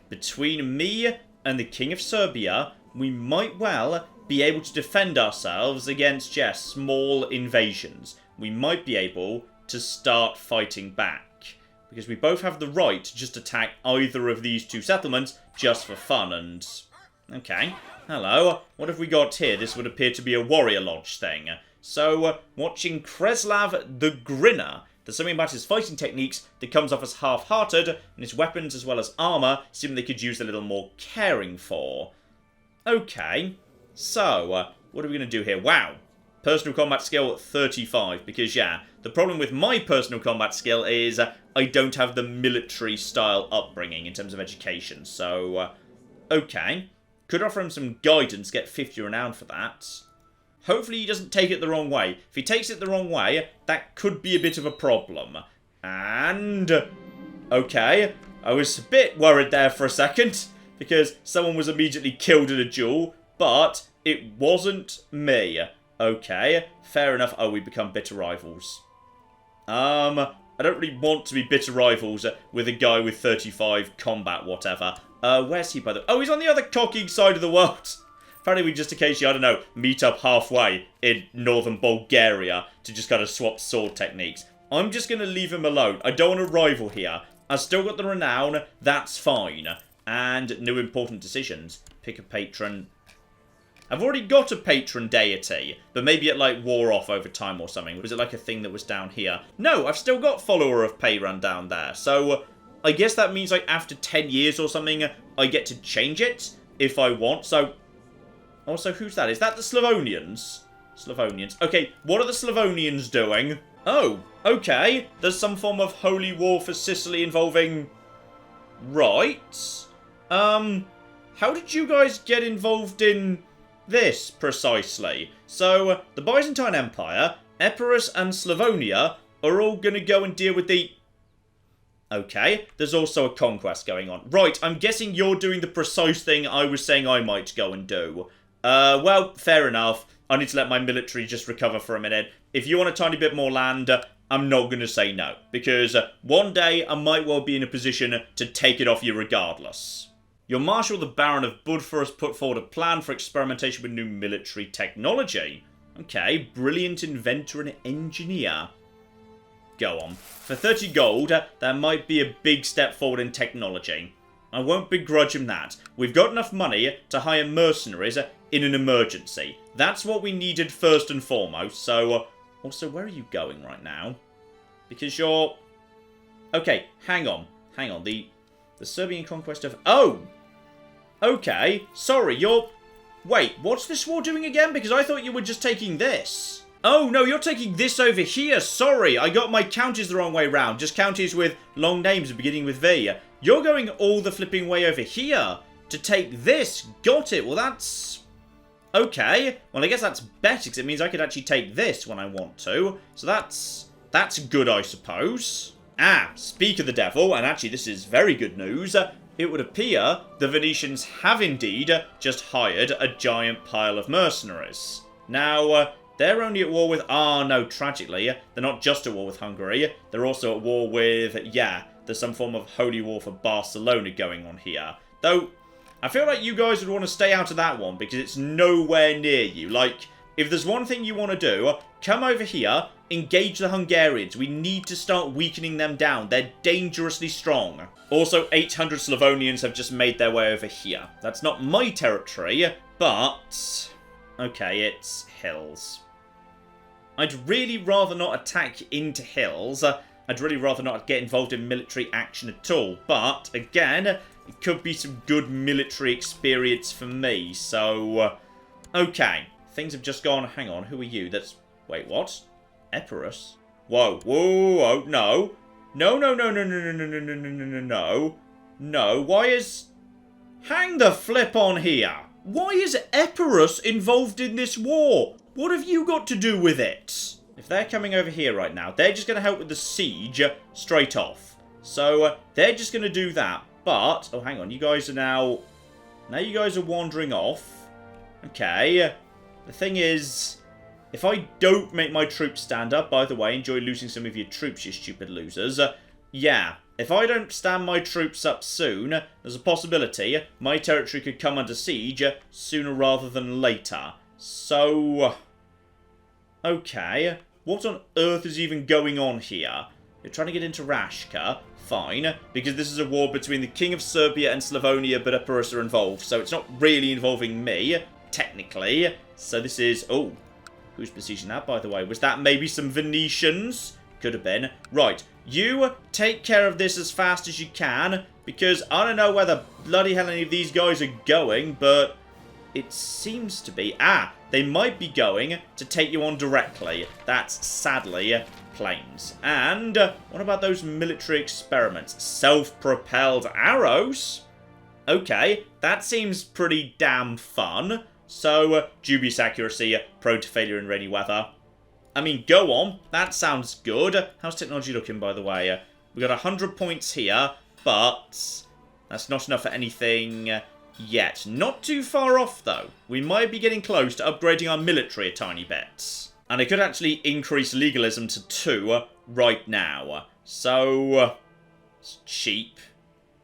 A: Between me and the King of Serbia, we might well be able to defend ourselves against, yes, small invasions. We might be able to start fighting back. Because we both have the right to just attack either of these two settlements just for fun and... Okay, hello. What have we got here? This would appear to be a warrior lodge thing. So, watching Kreslav the Grinner. There's something about his fighting techniques that comes off as half-hearted, and his weapons as well as armour seem they could use a little more caring for. Okay, so, what are we going to do here? Wow. Personal combat skill 35, because yeah, the problem with my personal combat skill is I don't have the military style upbringing in terms of education, so okay. Could offer him some guidance, get 50 renown for that. Hopefully he doesn't take it the wrong way. If he takes it the wrong way, that could be a bit of a problem. And... okay, I was a bit worried there for a second, because someone was immediately killed in a duel, but it wasn't me. Okay, fair enough. Oh, we become bitter rivals. I don't really want to be bitter rivals with a guy with 35 combat whatever. Where's he by the... oh, he's on the other cocking side of the world. Apparently we just occasionally, I don't know, meet up halfway in northern Bulgaria to just kind of swap sword techniques. I'm just going to leave him alone. I don't want to rival here. I've still got the renown. That's fine. And no important decisions. Pick a patron... I've already got a patron deity, but maybe it like wore off over time or something. Was it like a thing that was down here? No, I've still got follower of Payran down there. So I guess that means like after 10 years or something, I get to change it if I want. So also, who's that? Is that the Slavonians? Slavonians. Okay, what are the Slavonians doing? Oh, okay. There's some form of holy war for Sicily involving... right. How did you guys get involved in... this, precisely? So, the Byzantine Empire, Epirus and Slavonia are all going to go and deal with the... okay, there's also a conquest going on. Right, I'm guessing you're doing the precise thing I was saying I might go and do. Well, fair enough. I need to let my military just recover for a minute. If you want a tiny bit more land, I'm not going to say no. Because one day I might well be in a position to take it off you regardless. Your Marshal, the Baron of Budva, has put forward a plan for experimentation with new military technology. Okay, brilliant inventor and engineer. Go on. For 30 gold, that might be a big step forward in technology. I won't begrudge him that. We've got enough money to hire mercenaries in an emergency. That's what we needed first and foremost, so... also, where are you going right now? Because you're... okay, hang on. Hang on, the Serbian conquest of... oh! Okay, sorry, you're... wait, what's this war doing again? Because I thought you were just taking this. Oh, no, you're taking this over here. Sorry, I got my counties the wrong way round. Just counties with long names beginning with V. You're going all the flipping way over here to take this. Got it. Well, that's... okay. Well, I guess that's better, because it means I could actually take this when I want to. So that's good, I suppose. Ah, speak of the devil, and actually this is very good news. It would appear the Venetians have indeed just hired a giant pile of mercenaries. Now, they're only at war with... ah, no, tragically, they're not just at war with Hungary. They're also at war with... yeah, there's some form of holy war for Barcelona going on here. Though, I feel like you guys would want to stay out of that one because it's nowhere near you. Like, if there's one thing you want to do, come over here, engage the Hungarians. We need to start weakening them down. They're dangerously strong. Also, 800 Slavonians have just made their way over here. That's not my territory, but... Okay, it's hills. I'd really rather not attack into hills. I'd really rather not get involved in military action at all. But, again, it could be some good military experience for me. So, okay. Things have just gone... Hang on, who are you? That's... Wait, what? Epirus? Whoa, whoa, whoa, no. No, no, no, no, no, no, no, no, no, no, no, no, no. No, why is... Hang the flip on here. Why is Epirus involved in this war? What have you got to do with it? If they're coming over here right now, they're just going to help with the siege straight off. So, they're just going to do that. But, oh, hang on, you guys are now... Now you guys are wandering off. Okay. The thing is, if I don't make my troops stand up, by the way, enjoy losing some of your troops, you stupid losers. Yeah, if I don't stand my troops up soon, there's a possibility my territory could come under siege sooner rather than later. So... Okay, what on earth is even going on here? You're trying to get into Rashka, fine, because this is a war between the King of Serbia and Slavonia, but Epirus are involved, so it's not really involving me, technically. So this is... Oh, who's besieging that, by the way? Was that maybe some Venetians? Could have been. Right, you take care of this as fast as you can, because I don't know where the bloody hell any of these guys are going, but... It seems to be... Ah, they might be going to take you on directly. That's, sadly, planes. And what about those military experiments? Self-propelled arrows? Okay, that seems pretty damn fun. So, dubious accuracy, prone to failure in rainy weather. I mean, go on. That sounds good. How's technology looking, by the way? We got 100 points here, but that's not enough for anything... Yet. Not too far off, though. We might be getting close to upgrading our military a tiny bit. And I could actually increase legalism to 2 right now. So, it's cheap.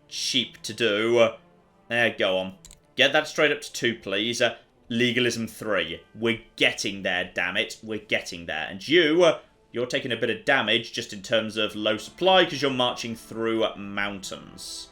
A: Cheap to do. There, go on. Get that straight up to 2, please. Legalism 3. We're getting there, damn it. We're getting there. And you're taking a bit of damage just in terms of low supply because you're marching through mountains.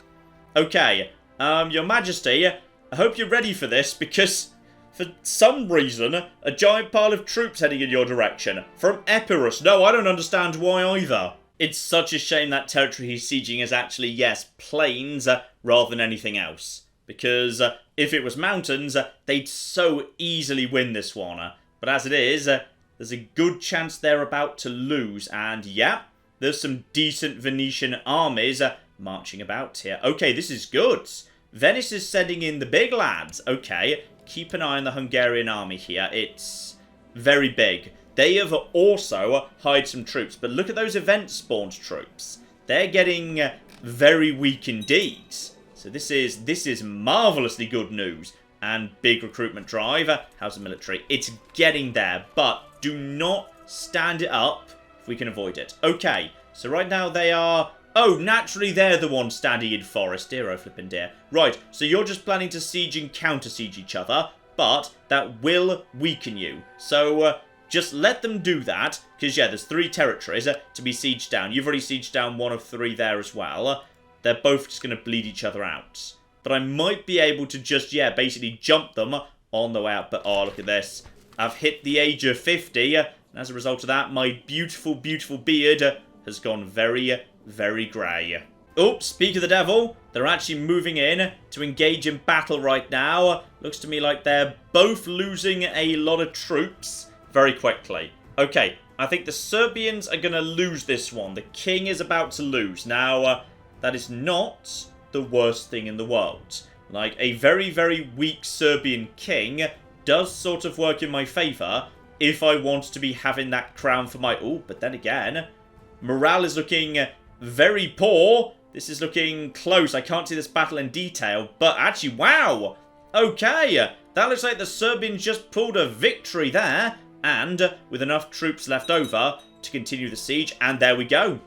A: Okay. Your Majesty, I hope you're ready for this, because for some reason, a giant pile of troops heading in your direction. From Epirus. No, I don't understand why either. It's such a shame that territory he's sieging is actually, yes, plains rather than anything else. Because if it was mountains, they'd so easily win this one. But as it is, there's a good chance they're about to lose. And yeah, there's some decent Venetian armies marching about here. Okay, this is good. Venice is sending in the big lads. Okay, keep an eye on the Hungarian army here. It's very big. They have also hired some troops, but look at those event-spawned troops. They're getting very weak indeed. So this is marvellously good news. And big recruitment drive. How's the military? It's getting there, but do not stand it up if we can avoid it. Okay, so right now they are... Oh, naturally they're the ones standing in forest. Dear, oh flippin' dear. Right, so you're just planning to siege and counter-siege each other, but that will weaken you. So, just let them do that, because, yeah, there's 3 territories to be sieged down. You've already sieged down 1 of 3 there as well. They're both just going to bleed each other out. But I might be able to just, yeah, basically jump them on the way out. But, oh, look at this. I've hit the age of 50, and as a result of that, my beautiful, beautiful beard has gone very... very grey. Oh, speak of the devil, they're actually moving in to engage in battle right now. Looks to me like they're both losing a lot of troops very quickly. Okay, I think the Serbians are going to lose this one. The king is about to lose. Now, that is not the worst thing in the world. Like, a very, very weak Serbian king does sort of work in my favour if I want to be having that crown for my... Oh, but then again, morale is looking... very poor. This is looking close. I can't see this battle in detail. But actually, wow. Okay. That looks like the Serbians just pulled a victory there. And with enough troops left over to continue the siege. And there we go.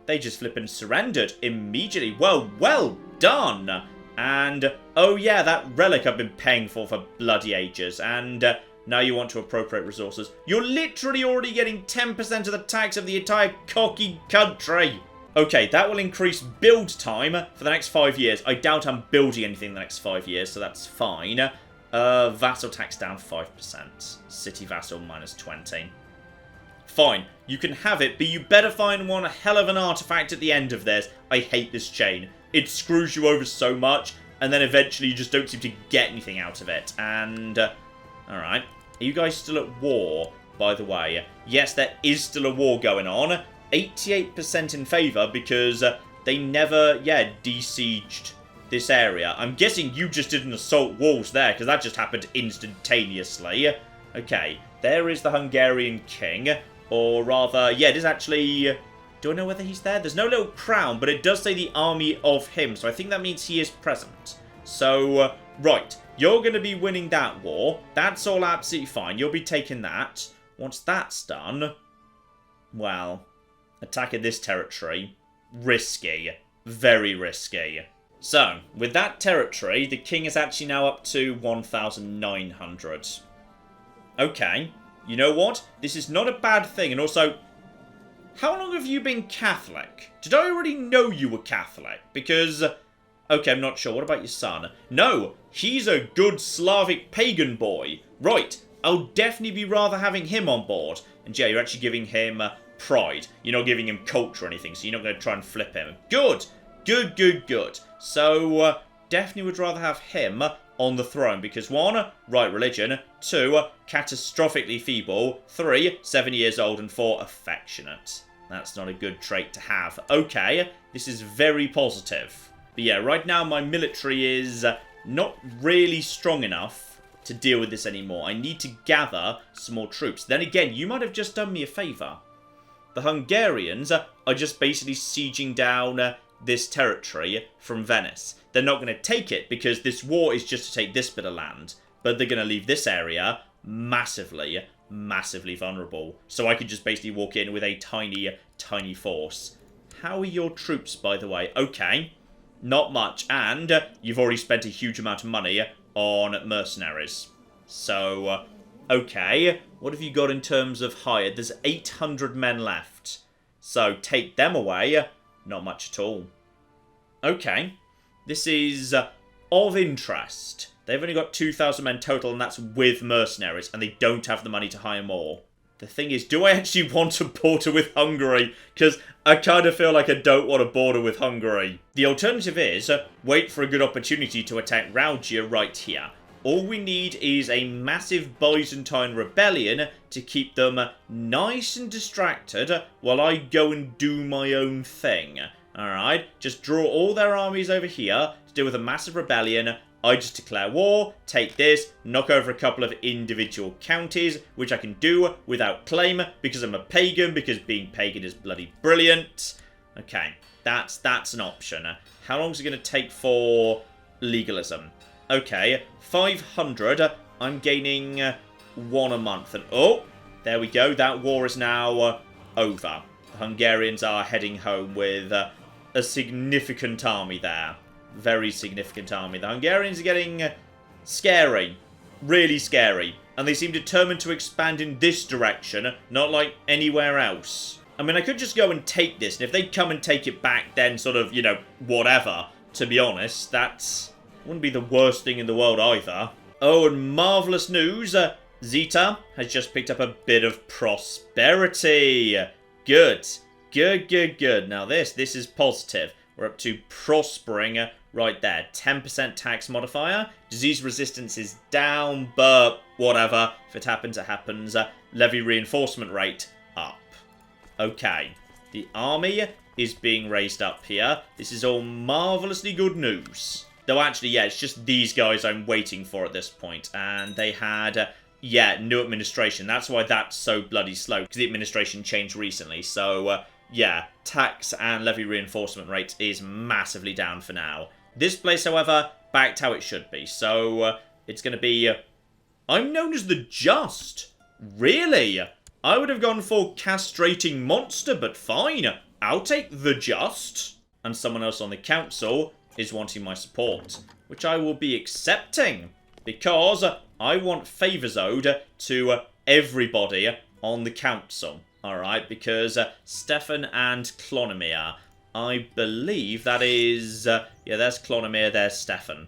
A: They just flippin' surrendered immediately. Well done. And, oh yeah, that relic I've been paying for bloody ages. And now you want to appropriate resources. You're literally already getting 10% of the tax of the entire cocky country. Okay, that will increase build time for the next 5 years. I doubt I'm building anything in the next 5 years, so that's fine. Vassal tax down 5%. City vassal minus 20. Fine, you can have it, but you better find one hell of an artifact at the end of this. I hate this chain. It screws you over so much, and then eventually you just don't seem to get anything out of it. And, alright. Are you guys still at war, by the way? Yes, there is still a war going on. 88% in favour because they never, besieged this area. I'm guessing you just did an assault walls there, because that just happened instantaneously. Okay, there is the Hungarian king. Or rather, it is actually... Do I know whether he's there? There's no little crown, but it does say the army of him, so I think that means he is present. So, right, you're going to be winning that war. That's all absolutely fine. You'll be taking that. Once that's done, well, attacking this territory, risky. Very risky. So, with that territory, the king is actually now up to 1,900. Okay. You know what? This is not a bad thing. And also, how long have you been Catholic? Did I already know you were Catholic? Because, okay, I'm not sure. What about your son? No, he's a good Slavic pagan boy. Right, I'll definitely be rather having him on board. And yeah, you're actually giving him pride. You're not giving him culture or anything, so you're not going to try and flip him. Good, good, good, good. So, definitely would rather have him on the throne, because 1, right religion, 2, catastrophically feeble, 3, 7 years old, and 4, affectionate. That's not a good trait to have. Okay, this is very positive. But yeah, right now my military is not really strong enough to deal with this anymore. I need to gather some more troops. Then again, you might have just done me a favour. The Hungarians are just basically sieging down this territory from Venice. They're not going to take it because this war is just to take this bit of land. But they're going to leave this area massively, massively vulnerable. So I could just basically walk in with a tiny, tiny force. How are your troops, by the way? Okay, not much. And you've already spent a huge amount of money on mercenaries. So, okay. What have you got in terms of hired? There's 800 men left. So take them away. Not much at all. Okay. This is of interest. They've only got 2,000 men total, and that's with mercenaries, and they don't have the money to hire more. The thing is, do I actually want to border with Hungary? Because I kind of feel like I don't want to border with Hungary. The alternative is, wait for a good opportunity to attack Raugia right here. All we need is a massive Byzantine rebellion to keep them nice and distracted while I go and do my own thing. Alright, just draw all their armies over here to deal with a massive rebellion. I just declare war, take this, knock over a couple of individual counties, which I can do without claim because I'm a pagan, because being pagan is bloody brilliant. Okay, that's an option. How long is it going to take for legalism? Okay, 500. I'm gaining 1 a month. And oh, there we go. That war is now over. The Hungarians are heading home with a significant army there. Very significant army. The Hungarians are getting scary. Really scary. And they seem determined to expand in this direction, not like anywhere else. I mean, I could just go and take this, and if they come and take it back, then sort of, you know, whatever. To be honest, that's... wouldn't be the worst thing in the world either. Oh, and marvellous news. Zeta has just picked up a bit of prosperity. Good. Good, good, good. Now this is positive. We're up to prospering right there. 10% tax modifier. Disease resistance is down, but whatever. If it happens, it happens. Levy reinforcement rate up. Okay. The army is being raised up here. This is all marvellously good news. Though actually, yeah, it's just these guys I'm waiting for at this point. And they had, new administration. That's why that's so bloody slow. Because the administration changed recently. So, yeah, tax and levy reinforcement rate is massively down for now. This place, however, backed how it should be. So, it's going to be... I'm known as the Just. Really? I would have gone for castrating monster, but fine. I'll take the Just. And someone else on the council is wanting my support, which I will be accepting, because I want favours owed to everybody on the council. Alright, because Stefan and Clonomir, I believe that is... yeah, there's Clonomir, there's Stefan.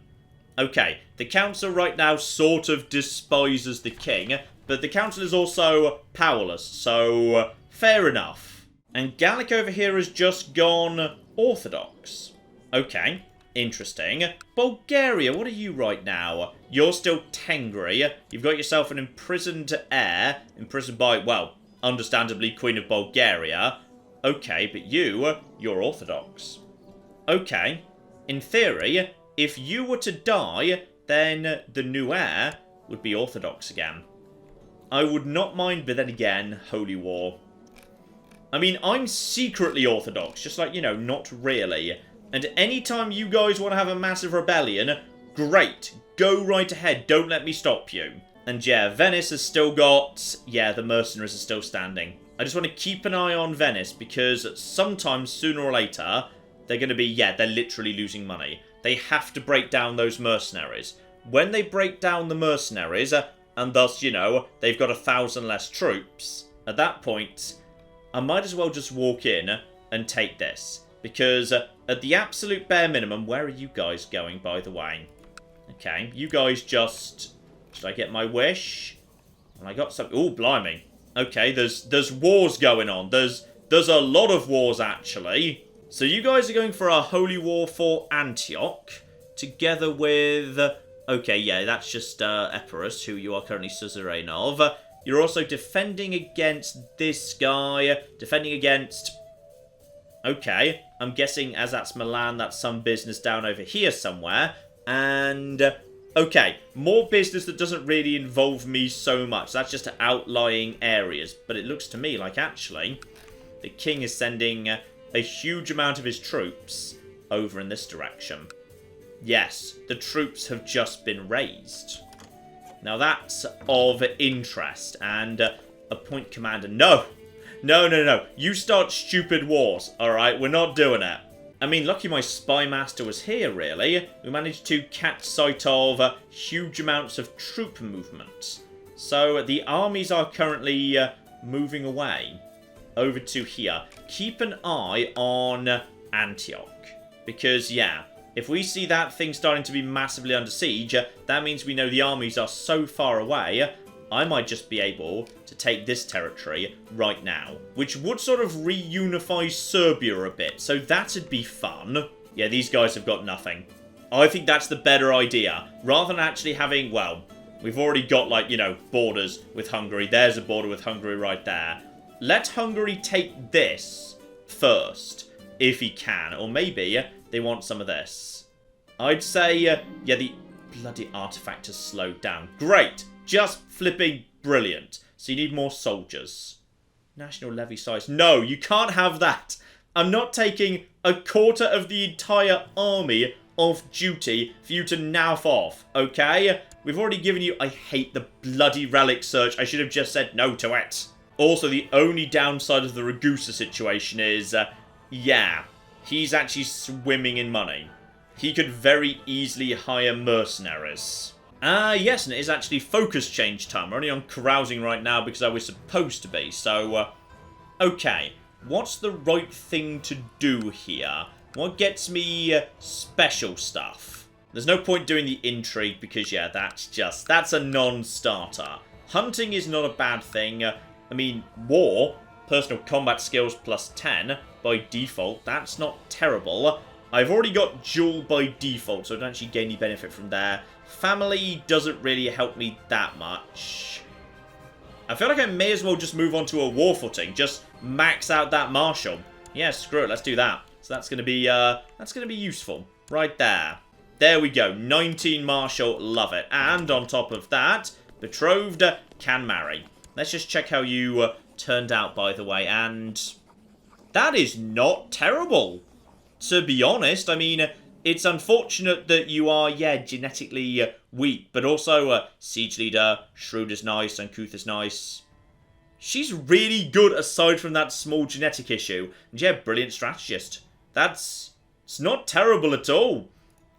A: Okay, the council right now sort of despises the king, but the council is also powerless, so fair enough. And Gallic over here has just gone Orthodox. Okay, interesting. Bulgaria, what are you right now? You're still Tengri. You've got yourself an imprisoned heir, imprisoned by, well, understandably, Queen of Bulgaria. Okay, but you're Orthodox. Okay, in theory, if you were to die, then the new heir would be Orthodox again. I would not mind, but then again, Holy War. I mean, I'm secretly Orthodox, just like, you know, not really. And anytime you guys want to have a massive rebellion, great, go right ahead, don't let me stop you. And yeah, Venice has still got, yeah, the mercenaries are still standing. I just want to keep an eye on Venice, because sometimes, sooner or later, they're going to be, yeah, they're literally losing money. They have to break down those mercenaries. When they break down the mercenaries, and thus, you know, they've got 1,000 less troops, at that point, I might as well just walk in and take this. Because at the absolute bare minimum, where are you guys going, by the way? Okay, you guys just... Should I get my wish? And I got some... Oh, blimey. Okay, there's wars going on. There's a lot of wars, actually. So you guys are going for a holy war for Antioch, together with... Okay, yeah, that's just Epirus, who you are currently suzerain of. You're also defending against this guy, defending against... Okay, I'm guessing as that's Milan, that's some business down over here somewhere. And... Okay, more business that doesn't really involve me so much. That's just outlying areas. But it looks to me like, actually, the king is sending a huge amount of his troops over in this direction. Yes, the troops have just been raised. Now that's of interest. And appoint commander. No! No. You start stupid wars, alright? We're not doing it. I mean, lucky my spy master was here, really. We managed to catch sight of huge amounts of troop movement. So the armies are currently moving away over to here. Keep an eye on Antioch. Because, yeah, if we see that thing starting to be massively under siege, that means we know the armies are so far away, I might just be able to take this territory right now. Which would sort of reunify Serbia a bit, so that'd be fun. Yeah, these guys have got nothing. I think that's the better idea. Rather than actually having, well, we've already got, like, you know, borders with Hungary. There's a border with Hungary right there. Let Hungary take this first, if he can. Or maybe they want some of this. I'd say, yeah, the bloody artifact has slowed down. Great! Just flipping brilliant. So you need more soldiers. National levy size. No, you can't have that. I'm not taking a quarter of the entire army off duty for you to naff off, okay? We've already given you... I hate the bloody relic search. I should have just said no to it. Also, the only downside of the Ragusa situation is, yeah, he's actually swimming in money. He could very easily hire mercenaries. Yes, and it is actually focus change time. We're only on carousing right now because I was supposed to be. So, okay. What's the right thing to do here? What gets me special stuff? There's no point doing the intrigue because, yeah, that's a non-starter. Hunting is not a bad thing. I mean, war, personal combat skills plus 10 by default, that's not terrible. I've already got duel by default, so I don't actually gain any benefit from there. Family doesn't really help me that much. I feel like I may as well just move on to a war footing. Just max out that martial. Yeah, screw it. Let's do that. So that's going to be useful. Right there. There we go. 19 martial. Love it. And on top of that, betrothed can marry. Let's just check how you turned out, by the way. And that is not terrible. To be honest, I mean... It's unfortunate that you are, yeah, genetically weak, but also Siege Leader, Shrewd is nice, Uncouth is nice. She's really good aside from that small genetic issue. And yeah, brilliant strategist. It's not terrible at all.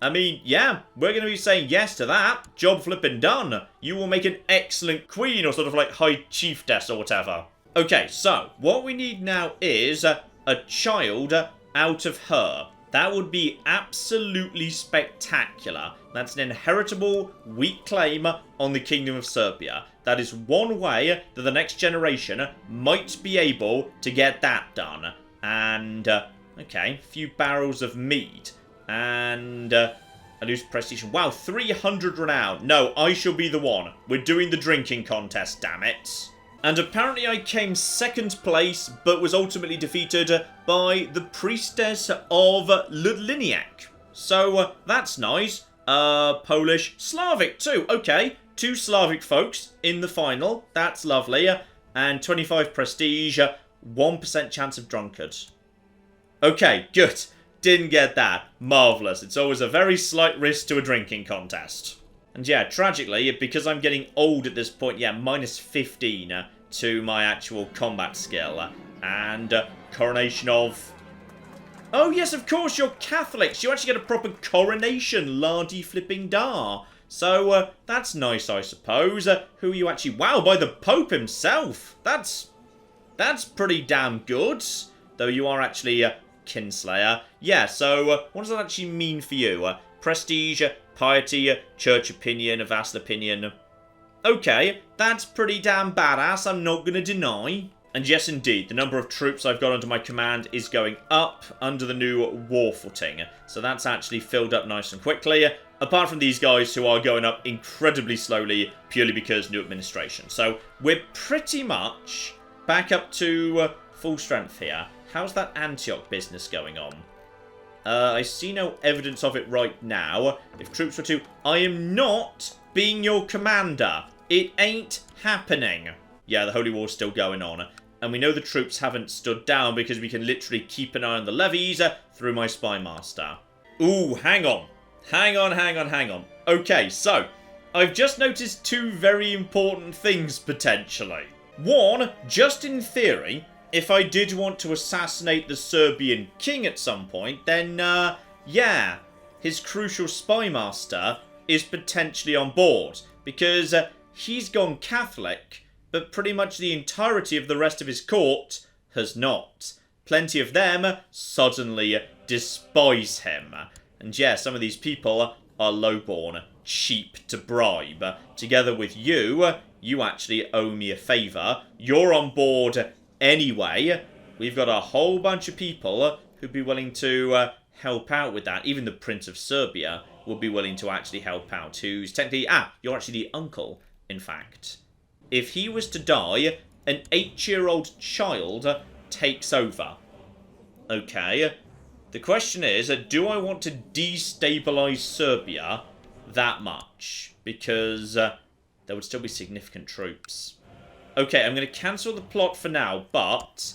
A: I mean, yeah, we're going to be saying yes to that. Job flipping done. You will make an excellent queen or sort of like high chiefess or whatever. Okay, so what we need now is a child out of her. That would be absolutely spectacular. That's an inheritable, weak claim on the Kingdom of Serbia. That is one way that the next generation might be able to get that done. And, okay, a few barrels of mead. And, I lose prestige. Wow, 300 renown. No, I shall be the one. We're doing the drinking contest, damn it. And apparently I came second place, but was ultimately defeated by the Priestess of Ludliniak. So, that's nice. Polish, Slavic too. Okay, 2 Slavic folks in the final. That's lovely. And 25 prestige, 1% chance of drunkard. Okay, good. Didn't get that. Marvellous. It's always a very slight risk to a drinking contest. And yeah, tragically, because I'm getting old at this point, yeah, minus 15 to my actual combat skill. And coronation of... Oh, yes, of course, you're Catholics. You actually get a proper coronation, la-di-flipping-da. So, that's nice, I suppose. Who are you actually... Wow, by the Pope himself. That's pretty damn good. Though you are actually Kinslayer. Yeah, so what does that actually mean for you? Prestige, piety, church opinion, vassal opinion. Okay, that's pretty damn badass, I'm not going to deny. And yes, indeed, the number of troops I've got under my command is going up under the new war footing. So that's actually filled up nice and quickly. Apart from these guys who are going up incredibly slowly, purely because new administration. So we're pretty much back up to full strength here. How's that Antioch business going on? I see no evidence of it right now. If troops were to... I am not being your commander. It ain't happening. Yeah, the Holy War's still going on. And we know the troops haven't stood down because we can literally keep an eye on the levies through my spy master. Ooh, hang on. Hang on. Okay, so I've just noticed 2 very important things potentially. One, just in theory, if I did want to assassinate the Serbian king at some point, then, yeah, his crucial spy master is potentially on board. Because he's gone Catholic, but pretty much the entirety of the rest of his court has not. Plenty of them suddenly despise him. And yeah, some of these people are lowborn, cheap to bribe. Together with you, you actually owe me a favour. You're on board anyway. We've got a whole bunch of people who'd be willing to help out with that. Even the Prince of Serbia would be willing to actually help out. Who's technically... you're actually the uncle, in fact. If he was to die, an 8-year-old child takes over. Okay. The question is, do I want to destabilise Serbia that much? Because there would still be significant troops. Okay, I'm going to cancel the plot for now, but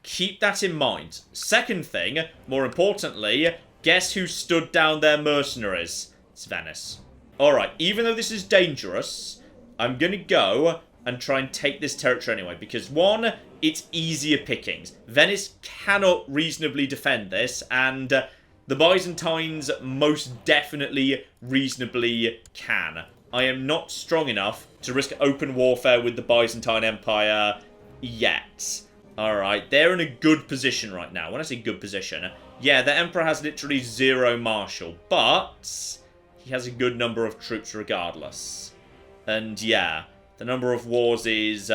A: keep that in mind. Second thing, more importantly, guess who stood down their mercenaries? It's Venice. Alright, even though this is dangerous, I'm going to go and try and take this territory anyway, because one, it's easier pickings. Venice cannot reasonably defend this, and the Byzantines most definitely reasonably can. I am not strong enough to risk open warfare with the Byzantine Empire yet. Alright, they're in a good position right now. When I say good position, yeah, the Emperor has literally 0 marshal, but he has a good number of troops regardless. And yeah, the number of wars is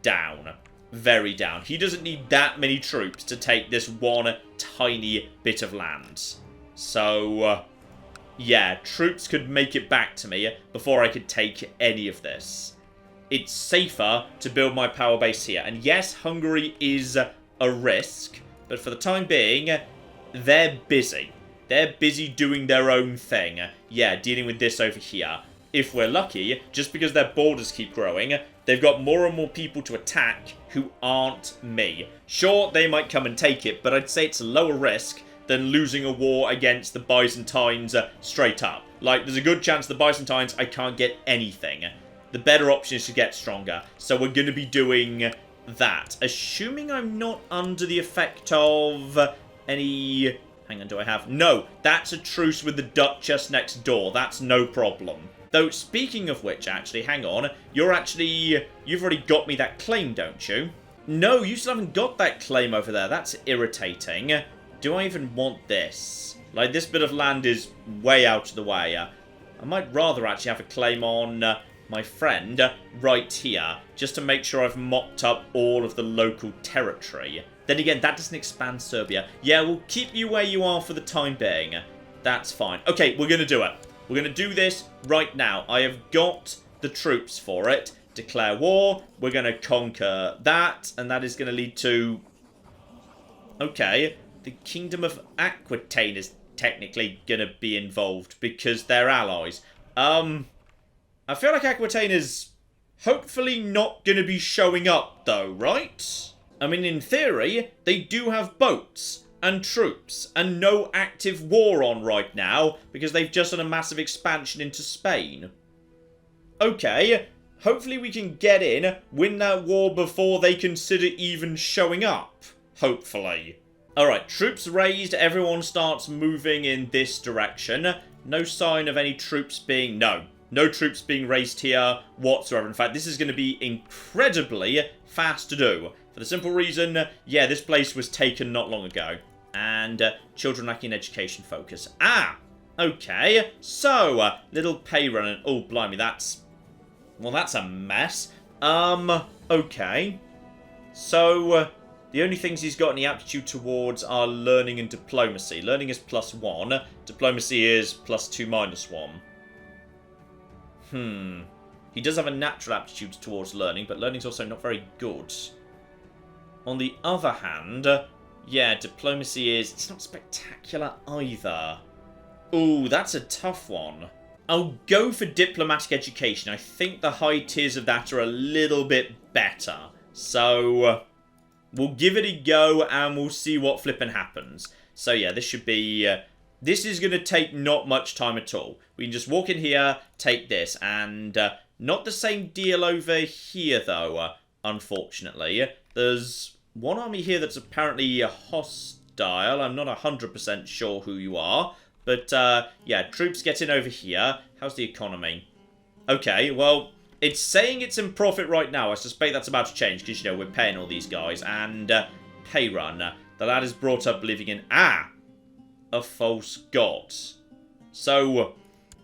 A: down. Very down. He doesn't need that many troops to take this one tiny bit of land. So, yeah, troops could make it back to me before I could take any of this. It's safer to build my power base here. And yes, Hungary is a risk, but for the time being, they're busy. They're busy doing their own thing. Yeah, dealing with this over here. If we're lucky, just because their borders keep growing, they've got more and more people to attack who aren't me. Sure, they might come and take it, but I'd say it's a lower risk than losing a war against the Byzantines straight up. Like, there's a good chance the Byzantines, I can't get anything. The better option is to get stronger. So we're going to be doing that. Assuming I'm not under the effect of any... Hang on, do I have... No, that's a truce with the Duchess next door. That's no problem. Though, speaking of which, actually, hang on. You've already got me that claim, don't you? No, you still haven't got that claim over there. That's irritating. Do I even want this? Like, this bit of land is way out of the way. I might rather actually have a claim on my friend right here, just to make sure I've mopped up all of the local territory. Then again, that doesn't expand Serbia. Yeah, we'll keep you where you are for the time being. That's fine. Okay, we're going to do it. We're going to do this right now. I have got the troops for it. Declare war. We're going to conquer that, and that is going to lead to... Okay, the Kingdom of Aquitaine is technically going to be involved because they're allies. I feel like Aquitaine is hopefully not going to be showing up, though, right? I mean, in theory, they do have boats and troops and no active war on right now because they've just done a massive expansion into Spain. Okay, hopefully we can get in, win that war before they consider even showing up. Hopefully. Alright, troops raised, everyone starts moving in this direction. No sign of any troops being... No troops being raised here whatsoever. In fact, this is going to be incredibly fast to do. For the simple reason, yeah, this place was taken not long ago. And children lacking education focus. Ah! Okay, so, little pay run. Oh, blimey, that's... Well, that's a mess. Okay. So, the only things he's got any aptitude towards are learning and diplomacy. Learning is +1. Diplomacy is +2 -1. He does have a natural aptitude towards learning, but learning's also not very good. On the other hand, yeah, diplomacy is... It's not spectacular either. Ooh, that's a tough one. I'll go for diplomatic education. I think the high tiers of that are a little bit better. So, we'll give it a go and we'll see what flippin' happens. So yeah, this should be... this is going to take not much time at all. We can just walk in here, take this, and not the same deal over here, though, unfortunately. There's one army here that's apparently hostile. I'm not 100% sure who you are. But, yeah, troops get in over here. How's the economy? Okay, well, it's saying it's in profit right now. I suspect that's about to change because, you know, we're paying all these guys. And, pay run. The lad is brought up believing in, a false god. So,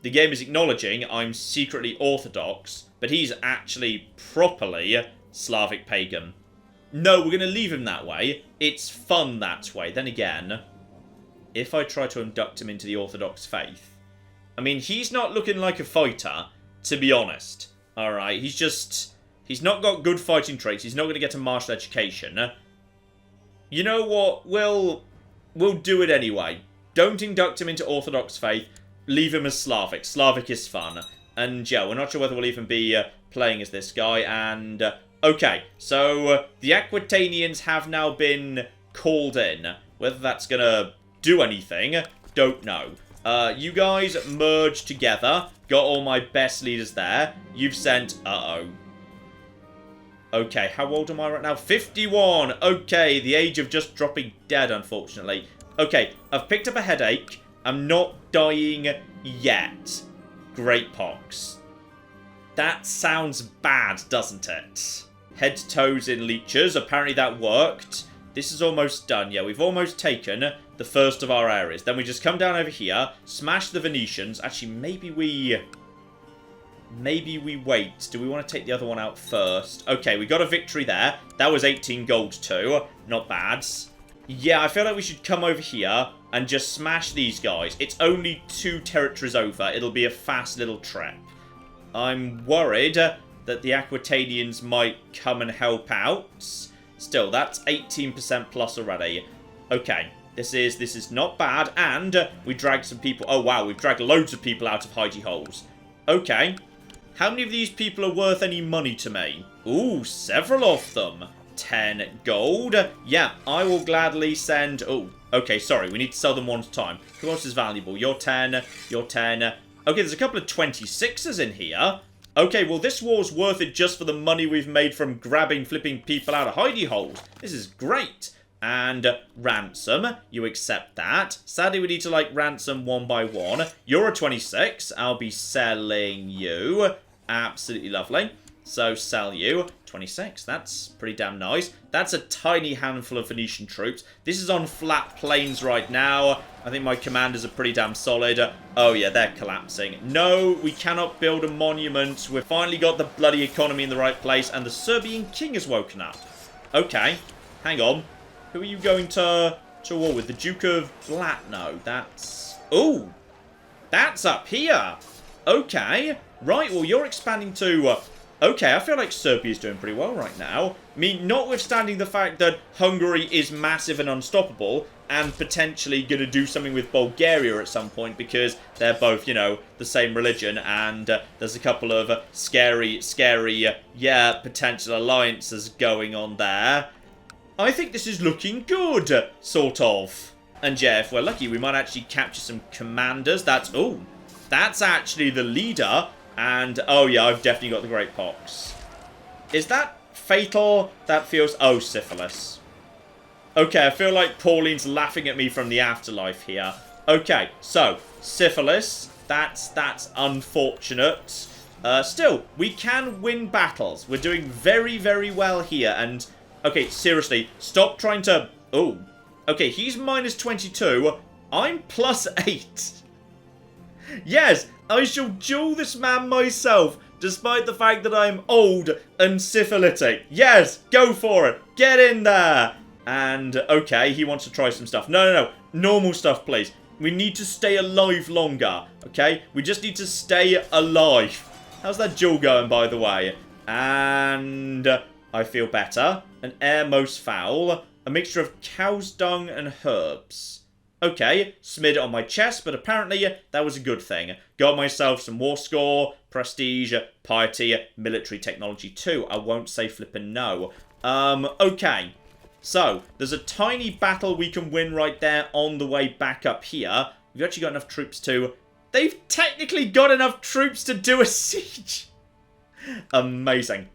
A: the game is acknowledging I'm secretly Orthodox, but he's actually properly Slavic pagan. No, we're going to leave him that way. It's fun that way. Then again, if I try to induct him into the Orthodox faith, I mean, he's not looking like a fighter, to be honest. Alright, he's not got good fighting traits. He's not going to get a martial education. You know what? We'll do it anyway. Don't induct him into Orthodox faith. Leave him as Slavic. Slavic is fun. And yeah, we're not sure whether we'll even be playing as this guy. And, okay, so the Aquitanians have now been called in. Whether that's going to do anything, don't know. You guys merge together. Got all my best leaders there. You've sent... Okay, how old am I right now? 51! Okay, the age of just dropping dead, unfortunately. Okay, I've picked up a headache. I'm not dying yet. Great pox. That sounds bad, doesn't it? Head to toes in leeches. Apparently that worked. This is almost done. Yeah, we've almost taken the first of our areas. Then we just come down over here, smash the Venetians. Actually, maybe we wait. Do we want to take the other one out first? Okay, we got a victory there. That was 18 gold too. Not bad. Yeah, I feel like we should come over here and just smash these guys. It's only 2 territories over. It'll be a fast little trip. I'm worried that the Aquitanians might come and help out. Still, that's 18% plus already. Okay, this is not bad. And we dragged some people. Oh, wow, we've dragged loads of people out of hidey holes. Okay. How many of these people are worth any money to me? Ooh, several of them. 10 gold. Yeah, I will gladly send... Oh, okay, sorry. We need to sell them one at a time. Who else is valuable? You're 10. You're 10. Okay, there's a couple of 26s in here. Okay, well, this war's worth it just for the money we've made from grabbing, flipping people out of hidey holes. This is great. And ransom. You accept that. Sadly, we need to, like, ransom one by one. You're a 26. I'll be selling you. Absolutely lovely. So sell you. 26. That's pretty damn nice. That's a tiny handful of Venetian troops. This is on flat plains right now. I think my commanders are pretty damn solid. Oh yeah, they're collapsing. No, we cannot build a monument. We've finally got the bloody economy in the right place, and the Serbian king has woken up. Okay, hang on. Who are you going to war with? The Duke of Blatno. That's... Ooh, that's up here. Okay, right, well, you're expanding to... Okay, I feel like Serbia's doing pretty well right now. I mean, notwithstanding the fact that Hungary is massive and unstoppable, and potentially going to do something with Bulgaria at some point, because they're both, you know, the same religion, and there's a couple of scary, yeah, potential alliances going on there. I think this is looking good, sort of. And yeah, if we're lucky, we might actually capture some commanders. That's, ooh, that's actually the leader. And, oh yeah, I've definitely got the Great Pox. Is that fatal? That feels... Oh, syphilis. Okay, I feel like Pauline's laughing at me from the afterlife here. Okay, so, syphilis. That's unfortunate. Still, we can win battles. We're doing very, very well here. And, okay, seriously, stop trying to... Oh, okay, he's minus 22. I'm plus 8. Yes, I shall duel this man myself, despite the fact that I'm old and syphilitic. Yes, go for it. Get in there. And, okay, he wants to try some stuff. No. Normal stuff, please. We need to stay alive longer, okay? We just need to stay alive. How's that duel going, by the way? And I feel better. An air most foul. A mixture of cow's dung and herbs. Okay, smid on my chest, but apparently that was a good thing. Got myself some war score, prestige, piety, military technology too. I won't say flippin' no. Okay. So, there's a tiny battle we can win right there on the way back up here. We've actually got enough troops to... They've technically got enough troops to do a siege! Amazing.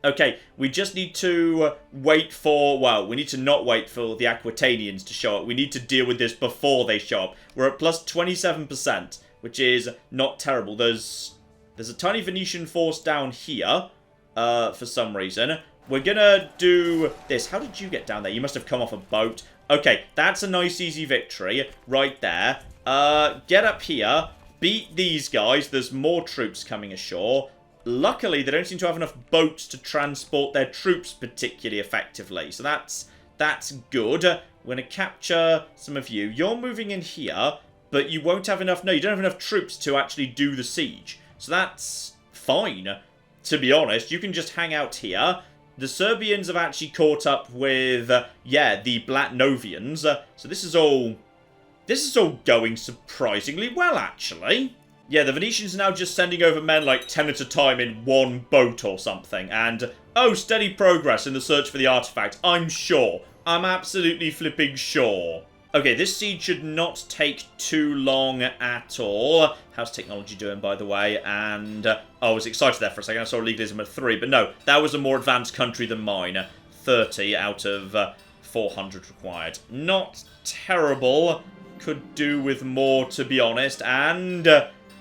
A: Okay, we just need to wait for... Well, we need to not wait for the Aquitanians to show up. We need to deal with this before they show up. We're at plus 27%, which is not terrible. There's a tiny Venetian force down here, for some reason. We're gonna do this. How did you get down there? You must have come off a boat. Okay, that's a nice easy victory right there. Get up here. Beat these guys. There's more troops coming ashore. Luckily, they don't seem to have enough boats to transport their troops particularly effectively. So that's good. We're going to capture some of you. You're moving in here, but you won't have enough... No, you don't have enough troops to actually do the siege. So that's fine, to be honest. You can just hang out here. The Serbians have actually caught up with, yeah, the Blatnovians. So this is all going surprisingly well, actually. Yeah, the Venetians are now just sending over men like 10 at a time in one boat or something. And, oh, steady progress in the search for the artifact. I'm sure. I'm absolutely flipping sure. Okay, this siege should not take too long at all. How's technology doing, by the way? And, I was excited there for a second. I saw legalism at 3. But no, that was a more advanced country than mine. 30 out of 400 required. Not terrible. Could do with more, to be honest. And...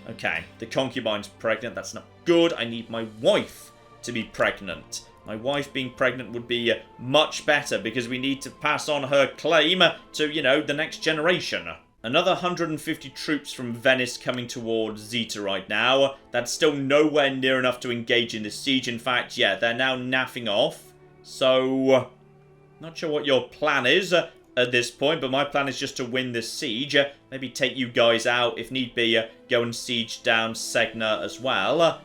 A: okay, the concubine's pregnant. That's not good. I need my wife to be pregnant. My wife being pregnant would be much better because we need to pass on her claim to, you know, the next generation. Another 150 troops from Venice coming towards Zeta right now. That's still nowhere near enough to engage in this siege. In fact, yeah, they're now naffing off. So, not sure what your plan is at this point, but my plan is just to win this siege. Maybe take you guys out. If need be, go and siege down Segna as well.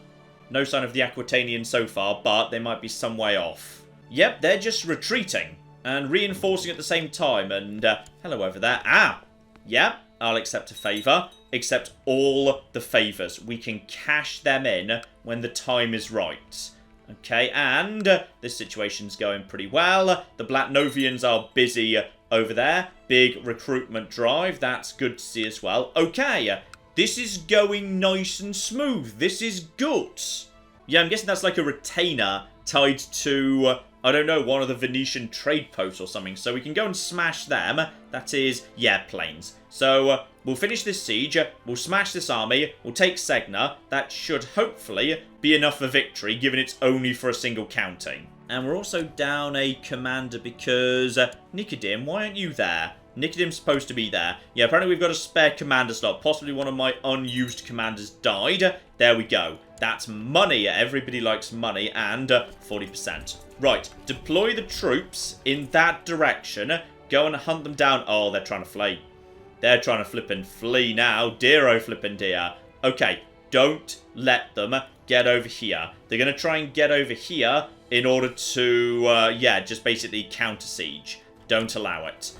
A: No sign of the Aquitanians so far, but they might be some way off. Yep, they're just retreating and reinforcing at the same time. And, hello over there. Ah, yep, I'll accept a favour. Accept all the favours. We can cash them in when the time is right. Okay, and this situation's going pretty well. The Blatnovians are busy over there. Big recruitment drive. That's good to see as well. Okay, this is going nice and smooth. This is good. Yeah, I'm guessing that's like a retainer tied to I don't know, one of the Venetian trade posts or something. So we can go and smash them. That is, yeah, planes. So we'll finish this siege. We'll smash this army. We'll take Segna. That should hopefully be enough for victory, given it's only for a single county. And we're also down a commander because... Nicodim, why aren't you there? Nicodim's supposed to be there. Yeah, apparently we've got a spare commander slot. Possibly one of my unused commanders died. There we go. That's money. Everybody likes money. And 40%. Right. Deploy the troops in that direction. Go and hunt them down. Oh, they're trying to flee. They're trying to flip and flee now. Dear flippin' dear. Okay. Don't let them get over here. They're going to try and get over here in order to, yeah, just basically counter siege. Don't allow it.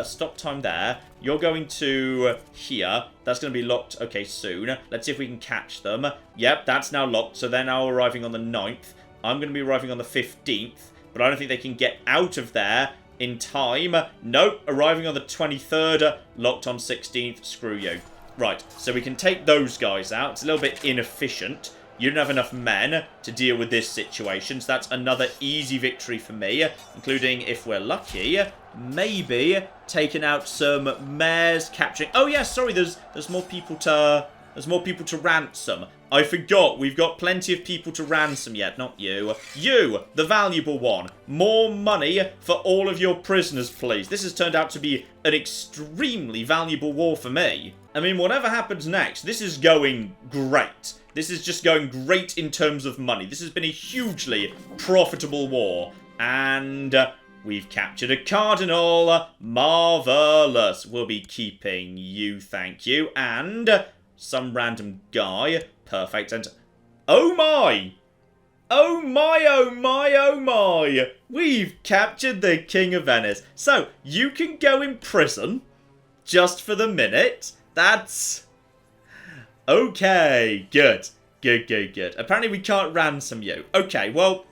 A: Stop time there. You're going to here. That's going to be locked, okay, soon. Let's see if we can catch them. Yep, that's now locked. So they're now arriving on the 9th. I'm going to be arriving on the 15th. But I don't think they can get out of there in time. Nope, arriving on the 23rd. Locked on 16th. Screw you. Right, so we can take those guys out. It's a little bit inefficient. You don't have enough men to deal with this situation, so that's another easy victory for me, including, if we're lucky, maybe taking out some mayors, capturing... Oh, yeah, sorry, there's more people to... There's more people to ransom. I forgot, we've got plenty of people to ransom yet, not you. You, the valuable one. More money for all of your prisoners, please. This has turned out to be an extremely valuable war for me. I mean, whatever happens next, this is going great. This is just going great in terms of money. This has been a hugely profitable war. And we've captured a cardinal. Marvellous. We'll be keeping you, thank you. And some random guy. Perfect. And oh my! Oh my, oh my, oh my! We've captured the King of Venice. So, you can go in prison just for the minute. That's... okay, good. Good, good, good. Apparently we can't ransom you. Okay, well,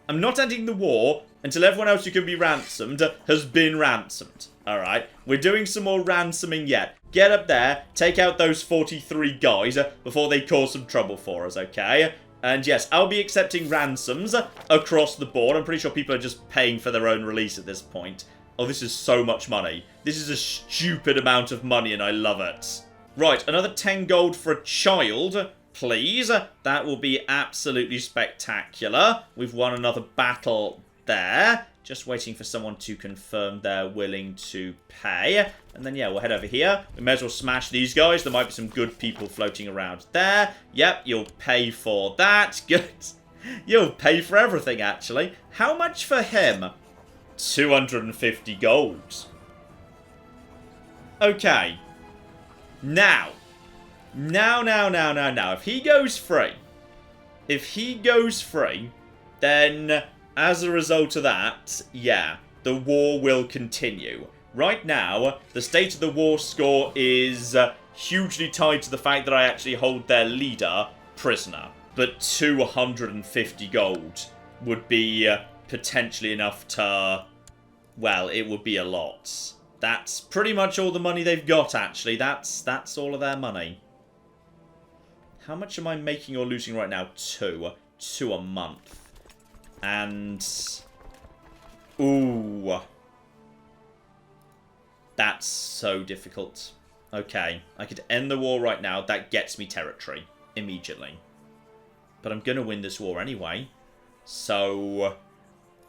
A: I'm not ending the war until everyone else who can be ransomed has been ransomed. Alright, we're doing some more ransoming yet. Get up there, take out those 43 guys before they cause some trouble for us, okay? And yes, I'll be accepting ransoms across the board. I'm pretty sure people are just paying for their own release at this point. Oh, this is so much money. This is a stupid amount of money and I love it. Right, another 10 gold for a child, please. That will be absolutely spectacular. We've won another battle there. Just waiting for someone to confirm they're willing to pay. And then, yeah, we'll head over here. We may as well smash these guys. There might be some good people floating around there. Yep, you'll pay for that. Good. You'll pay for everything, actually. How much for him? 250 gold. Okay. Now. If he goes free, then as a result of that, yeah, the war will continue. Right now, the state of the war score is hugely tied to the fact that I actually hold their leader prisoner. But 250 gold would be potentially enough to, well, it would be a lot. That's pretty much all the money they've got, actually. That's all of their money. How much am I making or losing right now? 2 a month. And... ooh. That's so difficult. Okay, I could end the war right now. That gets me territory immediately. But I'm going to win this war anyway. So...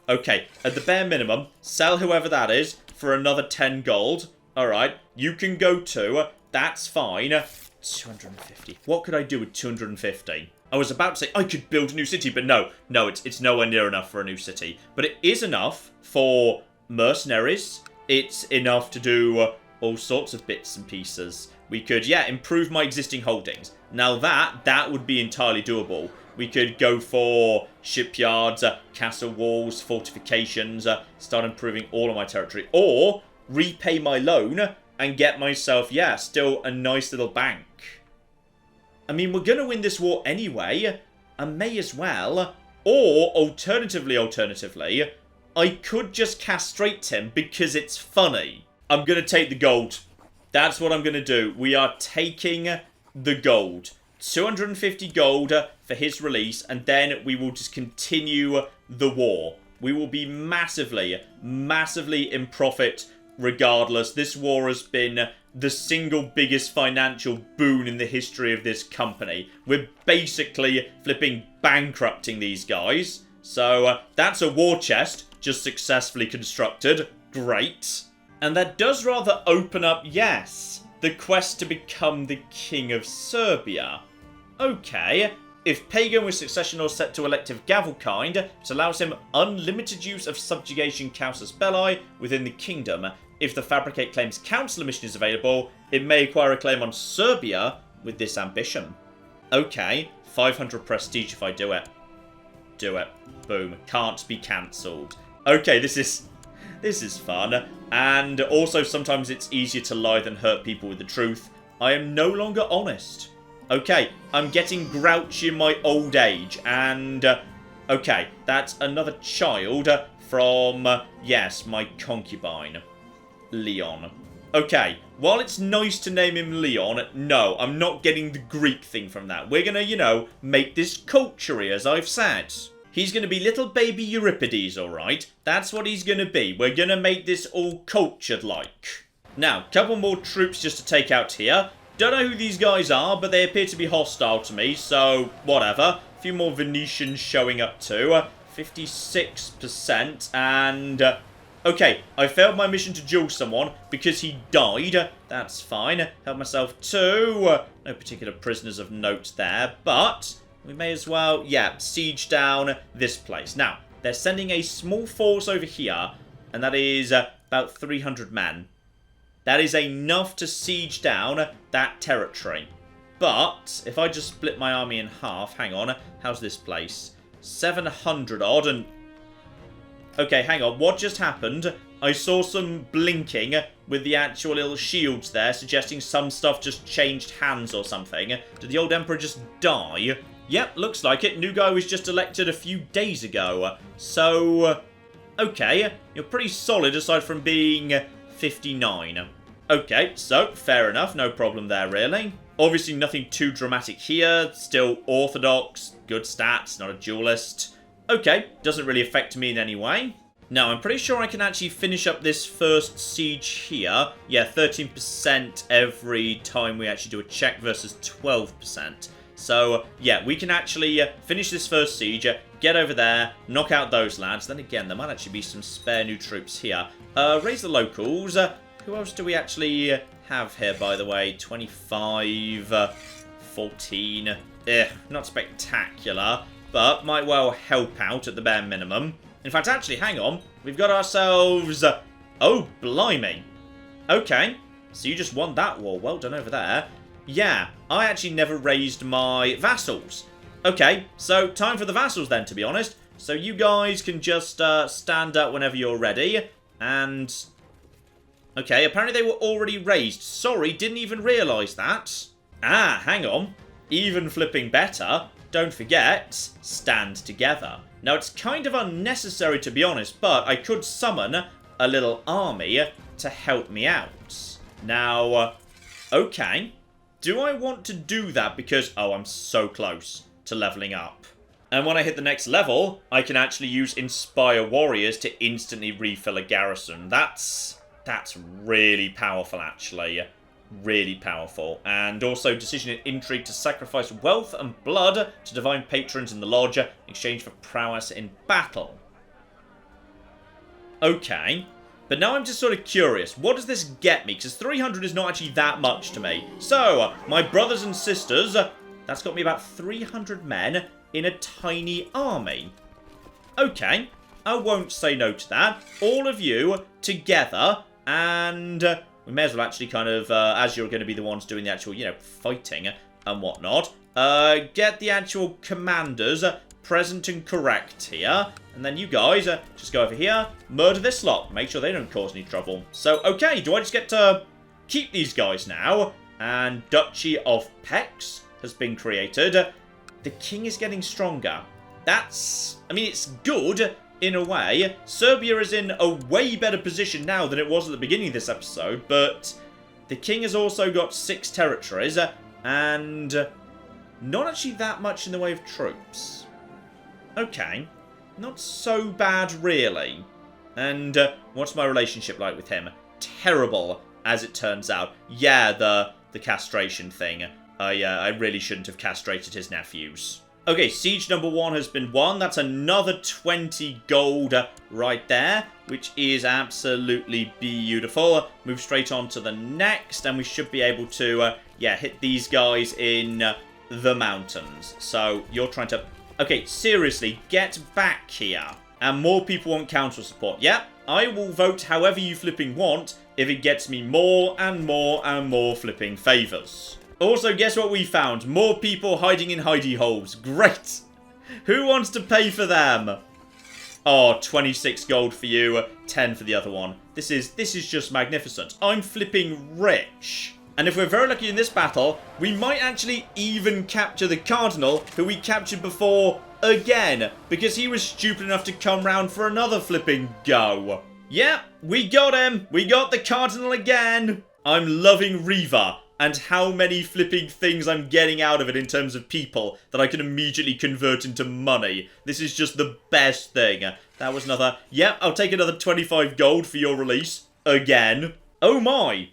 A: okay, at the bare minimum, sell whoever that is for another 10 gold. Alright, you can go too. That's fine. 250. What could I do with 250? I was about to say I could build a new city, but no, it's nowhere near enough for a new city. But it is enough for mercenaries. It's enough to do all sorts of bits and pieces. We could, yeah, improve my existing holdings. Now that would be entirely doable. We could go for shipyards, castle walls, fortifications, start improving all of my territory. Or repay my loan and get myself, yeah, still a nice little bank. I mean, we're going to win this war anyway. I may as well. Or, alternatively, I could just castrate him because it's funny. I'm going to take the gold. That's what I'm going to do. We are taking the gold. 250 gold for his release, and then we will just continue the war. we will be massively, massively in profit regardless. This war has been the single biggest financial boon in the history of this company. We're basically flipping bankrupting these guys. So that's a war chest, just successfully constructed. Great. And that does rather open up, yes, the quest to become the King of Serbia. Okay, if Pagan with succession or set to elective Gavelkind, it allows him unlimited use of subjugation Casus Belli within the kingdom. If the Fabricate claims Councillor mission is available, it may acquire a claim on Serbia with this ambition. Okay, 500 prestige if I do it. Do it. Boom. Can't be cancelled. Okay, this is fun. And also sometimes it's easier to lie than hurt people with the truth. I am no longer honest. Okay, I'm getting grouchy in my old age. And, okay, that's another child from, yes, my concubine. Leon. Okay, while it's nice to name him Leon, no, I'm not getting the Greek thing from that. We're gonna, you know, make this culture-y, as I've said. He's gonna be little baby Euripides, alright? That's what he's gonna be. We're gonna make this all cultured-like. Now, couple more troops just to take out here. Don't know who these guys are, but they appear to be hostile to me, so whatever. A few more Venetians showing up too. 56%, and... okay, I failed my mission to duel someone because he died. That's fine. Help myself too. No particular prisoners of note there, but we may as well, yeah, siege down this place. Now, they're sending a small force over here, and that is about 300 men. That is enough to siege down that territory. But if I just split my army in half, hang on, how's this place? 700 odd, and... okay, hang on, what just happened? I saw some blinking with the actual little shields there, suggesting some stuff just changed hands or something. Did the old Emperor just die? Yep, looks like it. New guy was just elected a few days ago. So, okay, you're pretty solid aside from being 59. Okay, so, fair enough, no problem there really. Obviously nothing too dramatic here, still orthodox, good stats, not a duelist. Okay, doesn't really affect me in any way. Now, I'm pretty sure I can actually finish up this first siege here. Yeah, 13% every time we actually do a check versus 12%. So, yeah, we can actually finish this first siege, get over there, knock out those lads. Then again, there might actually be some spare new troops here. Raise the locals. Who else do we actually have here, by the way? 25, 14. Not spectacular, but might well help out at the bare minimum. In fact, actually, hang on. We've got ourselves... oh, blimey. Okay, so you just won that war. Well done over there. Yeah, I actually never raised my vassals. Okay, so time for the vassals then, to be honest. So you guys can just stand up whenever you're ready. And... okay, apparently they were already raised. Sorry, didn't even realise that. Ah, hang on. Even flipping better. Don't forget, stand together. Now, it's kind of unnecessary, to be honest, but I could summon a little army to help me out. Now, okay. Do I want to do that because, oh, I'm so close to leveling up? And when I hit the next level, I can actually use Inspire Warriors to instantly refill a garrison. That's really powerful, actually. Really powerful. And also Decision and Intrigue to sacrifice wealth and blood to divine patrons in the lodge in exchange for prowess in battle. Okay. But now I'm just sort of curious. What does this get me? Because 300 is not actually that much to me. So, my brothers and sisters, that's got me about 300 men in a tiny army. Okay. I won't say no to that. All of you together, and we may as well actually kind of, as you're going to be the ones doing the actual, you know, fighting and whatnot, get the actual commanders present and correct here. And then you guys just go over here, murder this lot, make sure they don't cause any trouble. So, okay, do I just get to keep these guys now? And Duchy of Pex has been created. The king is getting stronger. That's, I mean, it's good in a way. Serbia is in a way better position now than it was at the beginning of this episode, but the king has also got 6 territories and not actually that much in the way of troops. Okay. not so bad, really. And what's my relationship like with him? Terrible, as it turns out. Yeah, the castration thing. I really shouldn't have castrated his nephews. Okay, siege number 1 has been won. That's another 20 gold right there, which is absolutely beautiful. Move straight on to the next, and we should be able to, yeah, hit these guys in the mountains. So, you're trying to... Okay, seriously, get back here. And more people want council support. Yep, I will vote however you flipping want if it gets me more and more and more flipping favours. Also, guess what we found? More people hiding in hidey holes. Great! Who wants to pay for them? Oh, 26 gold for you, 10 for the other one. This is just magnificent. I'm flipping rich. And if we're very lucky in this battle, we might actually even capture the Cardinal, who we captured before again, because he was stupid enough to come round for another flipping go. Yep, we got him. We got the Cardinal again. I'm loving Riva. And how many flipping things I'm getting out of it in terms of people that I can immediately convert into money. This is just the best thing. That was another... Yep, I'll take another 25 gold for your release. Again. Oh my.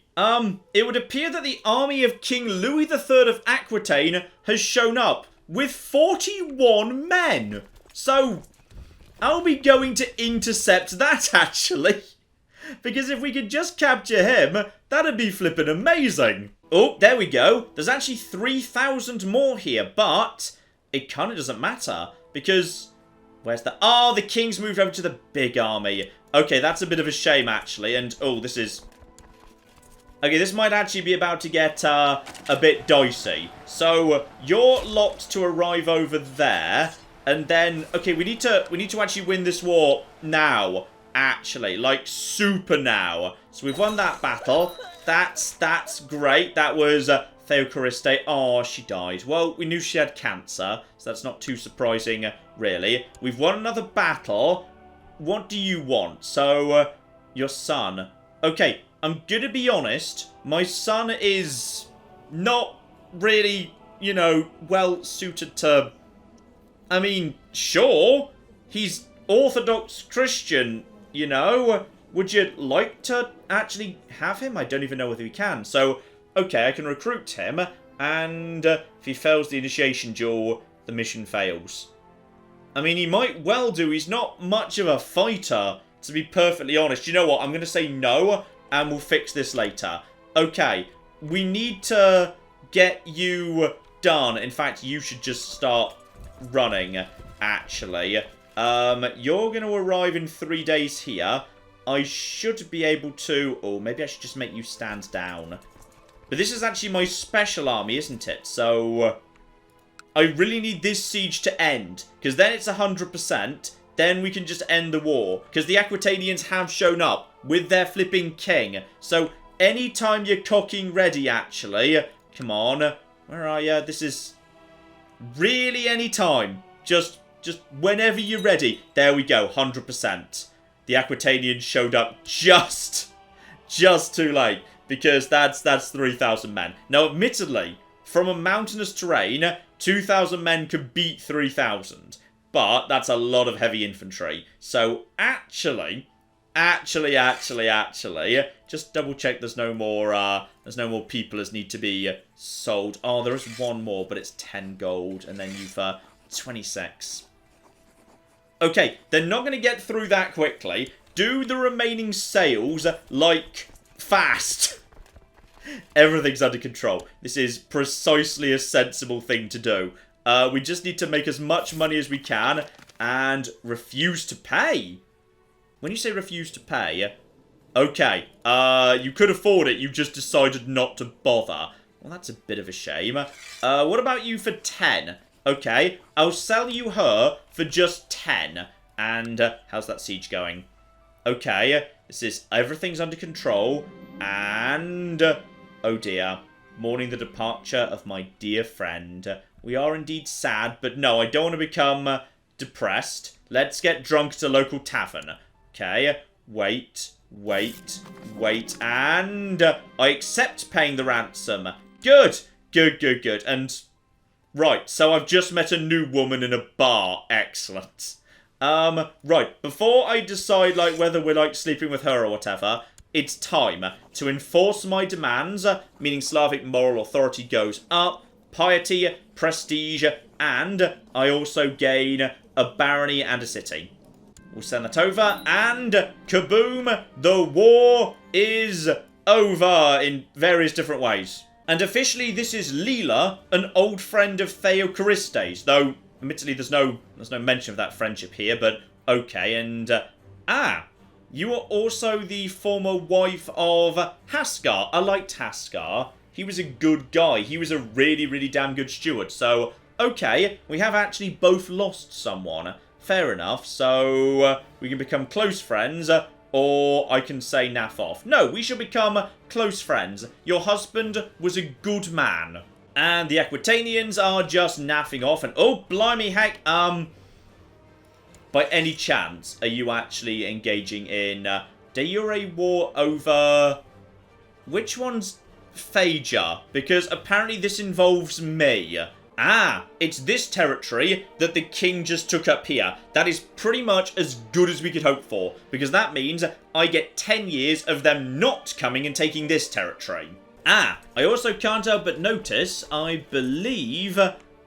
A: It would appear that the army of King Louis III of Aquitaine has shown up with 41 men. So, I'll be going to intercept that, actually. Because if we could just capture him, that'd be flippin' amazing. Oh, there we go. There's actually 3,000 more here, but it kind of doesn't matter. Because, where's the... Oh, the king's moved over to the big army. Okay, that's a bit of a shame, actually. And, oh, this is... Okay, this might actually be about to get a bit dicey. So, you're locked to arrive over there. And then, okay, we need to actually win this war now. Actually, like, super now. So we've won that battle. That's great. That was Theocariste. Oh, she died. Well, we knew she had cancer, so that's not too surprising, really. We've won another battle. What do you want? So, your son. Okay, I'm gonna be honest. My son is not really, you know, well suited to... I mean, sure, he's Orthodox Christian, you know. Would you like to actually have him? I don't even know whether we can. So, okay, I can recruit him. And if he fails the initiation duel, the mission fails. I mean, he might well do. He's not much of a fighter, to be perfectly honest. You know what? I'm going to say no, and we'll fix this later. Okay, we need to get you done. In fact, you should just start running, actually. You're going to arrive in 3 days here. I should be able to... Or maybe I should just make you stand down. But this is actually my special army, isn't it? So, I really need this siege to end. Because then it's 100%. Then we can just end the war. Because the Aquitanians have shown up with their flipping king. So, anytime you're cocking ready, actually. Come on. Where are you? This is... Really any time. Just whenever you're ready. There we go. 100%. The Aquitanians showed up just too late, because that's 3,000 men. Now, admittedly, from a mountainous terrain, 2,000 men could beat 3,000, but that's a lot of heavy infantry. So, actually, just double check there's no more people as need to be sold. Oh, there is one more, but it's 10 gold, and then you've 26. Okay, they're not going to get through that quickly. Do the remaining sales, like, fast. Everything's under control. This is precisely a sensible thing to do. We just need to make as much money as we can and refuse to pay. When you say refuse to pay, okay, you could afford it, you just decided not to bother. Well, that's a bit of a shame. What about you for 10? Okay, I'll sell you her for just 10. And how's that siege going? Okay, everything's under control. And, oh dear, mourning the departure of my dear friend. We are indeed sad, but no, I don't want to become depressed. Let's get drunk at a local tavern. Okay, wait, and I accept paying the ransom. Good. And... Right, so I've just met a new woman in a bar. Excellent. Right, before I decide, like, whether we're, like, sleeping with her or whatever, it's time to enforce my demands, meaning Slavic moral authority goes up, piety, prestige, and I also gain a barony and a city. We'll send that over, and kaboom, the war is over in various different ways. And officially, this is Leela, an old friend of Theocharistes, though, admittedly, there's no mention of that friendship here, but okay, and, you are also the former wife of Haskar. I liked Haskar. He was a good guy. He was a really, really damn good steward, so, okay, we have actually both lost someone. Fair enough, so we can become close friends, or I can say naff off. No, we shall become close friends. Your husband was a good man. And the Aquitanians are just naffing off, and oh, blimey heck, by any chance, are you actually engaging in de jure war over... Which one's Phaedra? Because apparently this involves me. It's this territory that the king just took up here. That is pretty much as good as we could hope for, because that means I get 10 years of them not coming and taking this territory. I also can't help but notice, I believe...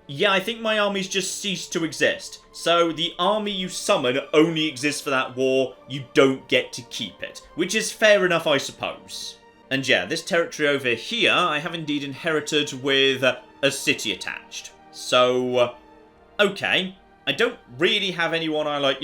A: Yeah, I think my army's just ceased to exist. So the army you summon only exists for that war, you don't get to keep it. Which is fair enough, I suppose. And yeah, this territory over here, I have indeed inherited with a city attached. So, okay. I don't really have anyone I, like,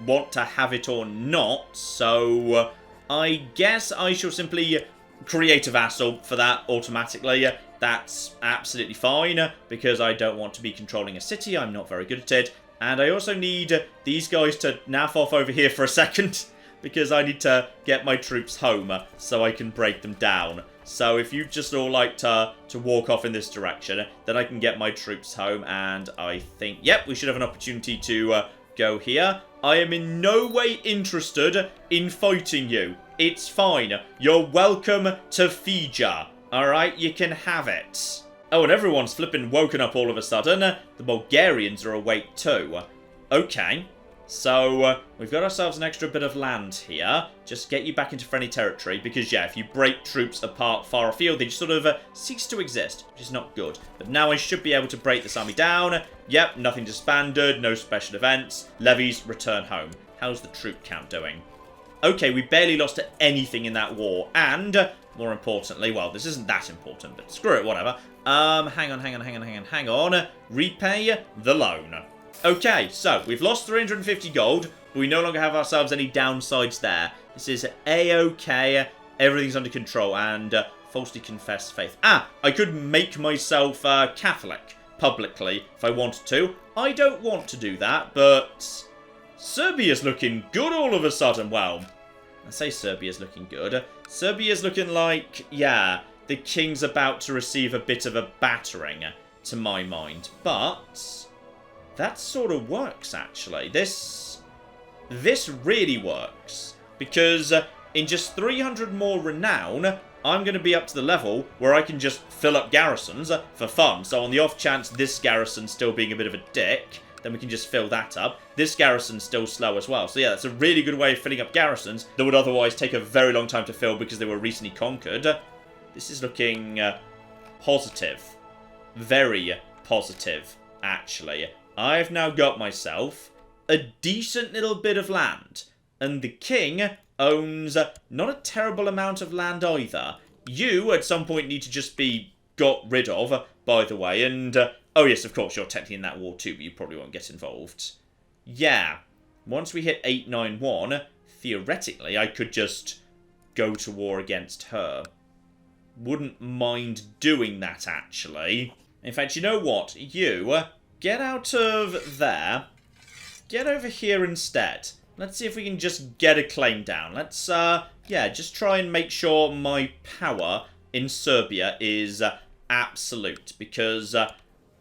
A: want to have it or not. So, I guess I shall simply create a vassal for that automatically. That's absolutely fine, because I don't want to be controlling a city. I'm not very good at it. And I also need these guys to naff off over here for a second, because I need to get my troops home so I can break them down. So if you just all like to walk off in this direction, then I can get my troops home, and I think, yep, we should have an opportunity to go here. I am in no way interested in fighting you. It's fine. You're welcome to Fija. Alright, you can have it. Oh, and everyone's flipping woken up all of a sudden. The Bulgarians are awake too. Okay. So, we've got ourselves an extra bit of land here. Just get you back into friendly territory, because, yeah, if you break troops apart far afield, they just sort of cease to exist, which is not good. But now I should be able to break this army down. Yep, nothing disbanded, no special events. Levies, return home. How's the troop count doing? Okay, we barely lost to anything in that war, and, more importantly, well, this isn't that important, but screw it, whatever. Hang on. Repay the loan. Okay, so, we've lost 350 gold, but we no longer have ourselves any downsides there. This is A-okay, everything's under control, and falsely confessed faith. I could make myself Catholic, publicly, if I wanted to. I don't want to do that, but... Serbia's looking good all of a sudden. Well, I say Serbia's looking good. Serbia's looking like, yeah, the king's about to receive a bit of a battering, to my mind. But that sort of works, actually. This really works. Because in just 300 more renown, I'm going to be up to the level where I can just fill up garrisons for fun. So on the off chance this garrison's still being a bit of a dick, then we can just fill that up. This garrison's still slow as well. So yeah, that's a really good way of filling up garrisons that would otherwise take a very long time to fill because they were recently conquered. This is looking positive. Very positive, actually. I've now got myself a decent little bit of land. And the king owns not a terrible amount of land either. You, at some point, need to just be got rid of, by the way, and... oh yes, of course, you're technically in that war too, but you probably won't get involved. Yeah. Once we hit 891, theoretically, I could just go to war against her. Wouldn't mind doing that, actually. In fact, you know what? You, get out of there. Get over here instead. Let's see if we can just get a claim down. Let's, yeah, just try and make sure my power in Serbia is absolute, because...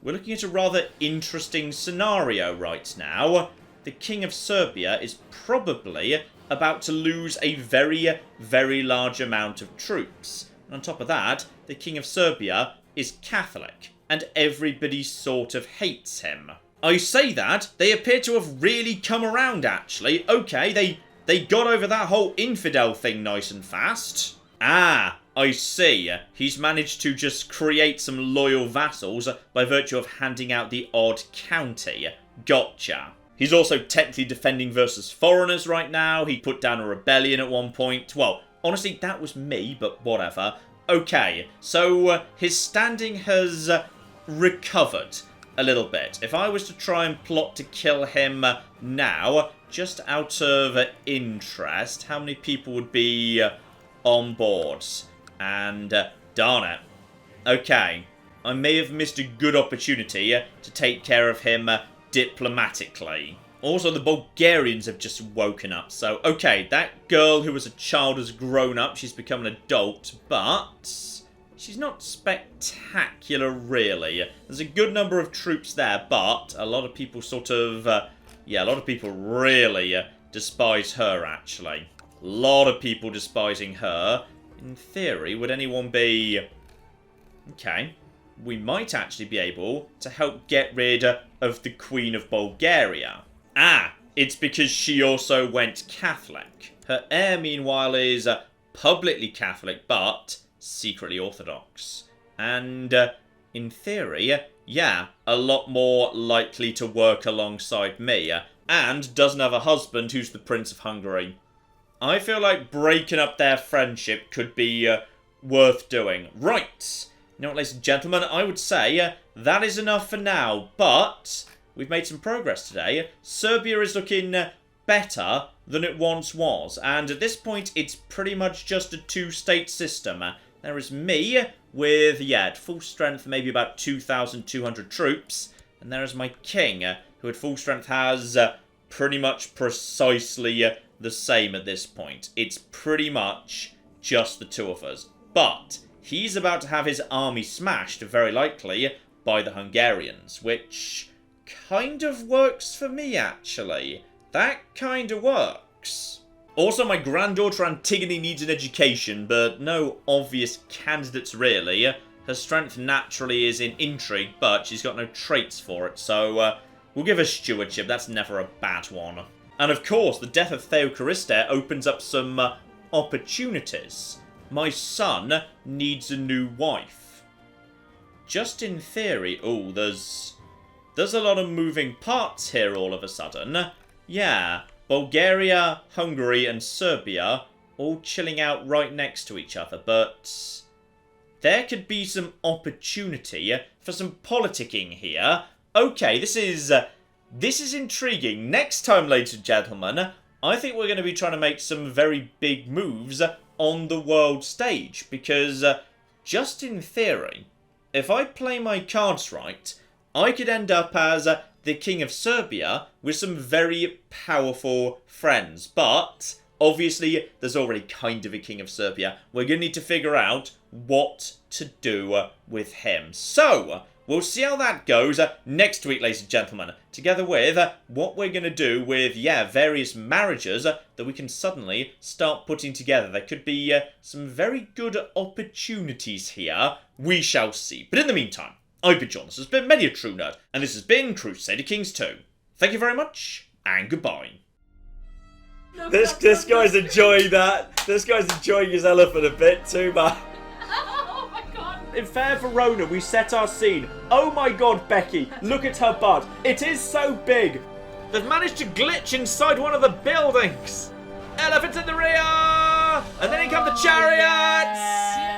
A: we're looking at a rather interesting scenario right now. The King of Serbia is probably about to lose a very, very large amount of troops. And on top of that, the King of Serbia is Catholic, and everybody sort of hates him. I say that, they appear to have really come around, actually. Okay, they got over that whole infidel thing nice and fast. Ah, I see. He's managed to just create some loyal vassals by virtue of handing out the odd county. Gotcha. He's also technically defending versus foreigners right now. He put down a rebellion at one point. Well, honestly, that was me, but whatever. Okay, so his standing has recovered a little bit. If I was to try and plot to kill him now, just out of interest, how many people would be on board? And darn it. Okay, I may have missed a good opportunity to take care of him diplomatically. Also, the Bulgarians have just woken up. So, okay, that girl who was a child has grown up. She's become an adult, but she's not spectacular, really. There's a good number of troops there, but a lot of people sort of, yeah, a lot of people really despise her, actually. A lot of people despising her. In theory, would anyone be... Okay, we might actually be able to help get rid of the Queen of Bulgaria. Ah, it's because she also went Catholic. Her heir, meanwhile, is publicly Catholic, but secretly Orthodox. And, in theory, yeah, a lot more likely to work alongside me. And doesn't have a husband who's the Prince of Hungary. I feel like breaking up their friendship could be worth doing. Right. You know what, ladies and gentlemen, I would say that is enough for now, but we've made some progress today. Serbia is looking better than it once was, and at this point, it's pretty much just a two-state system. There is me with, yeah, at full strength, maybe about 2,200 troops, and there is my king, who at full strength has pretty much precisely the same at this point. It's pretty much just the two of us, but he's about to have his army smashed, very likely, by the Hungarians, which kind of works for me, actually. That kind of works. Also, my granddaughter Antigone needs an education, but no obvious candidates, really. Her strength naturally is in intrigue, but she's got no traits for it, so we'll give her stewardship. That's never a bad one. And of course, the death of Theocarister opens up some opportunities. My son needs a new wife. Just in theory... Oh, there's a lot of moving parts here all of a sudden. Yeah, Bulgaria, Hungary, and Serbia all chilling out right next to each other, but there could be some opportunity for some politicking here. Okay, this is intriguing. Next time, ladies and gentlemen, I think we're going to be trying to make some very big moves on the world stage, because just in theory, if I play my cards right, I could end up as the King of Serbia with some very powerful friends. But obviously, there's already kind of a King of Serbia. We're going to need to figure out what to do with him. So, we'll see how that goes next week, ladies and gentlemen, together with what we're going to do with, yeah, various marriages that we can suddenly start putting together. There could be some very good opportunities here. We shall see. But in the meantime, I've been John, this has been Many a True Nerd, and this has been Crusader Kings 2. Thank you very much, and goodbye. This guy's enjoying that. This guy's enjoying his elephant a bit too much. In Fair Verona, we set our scene. Oh my god, Becky, look at her butt. It is so big. They've managed to glitch inside one of the buildings. Elephants in the rear! And then in come the chariots!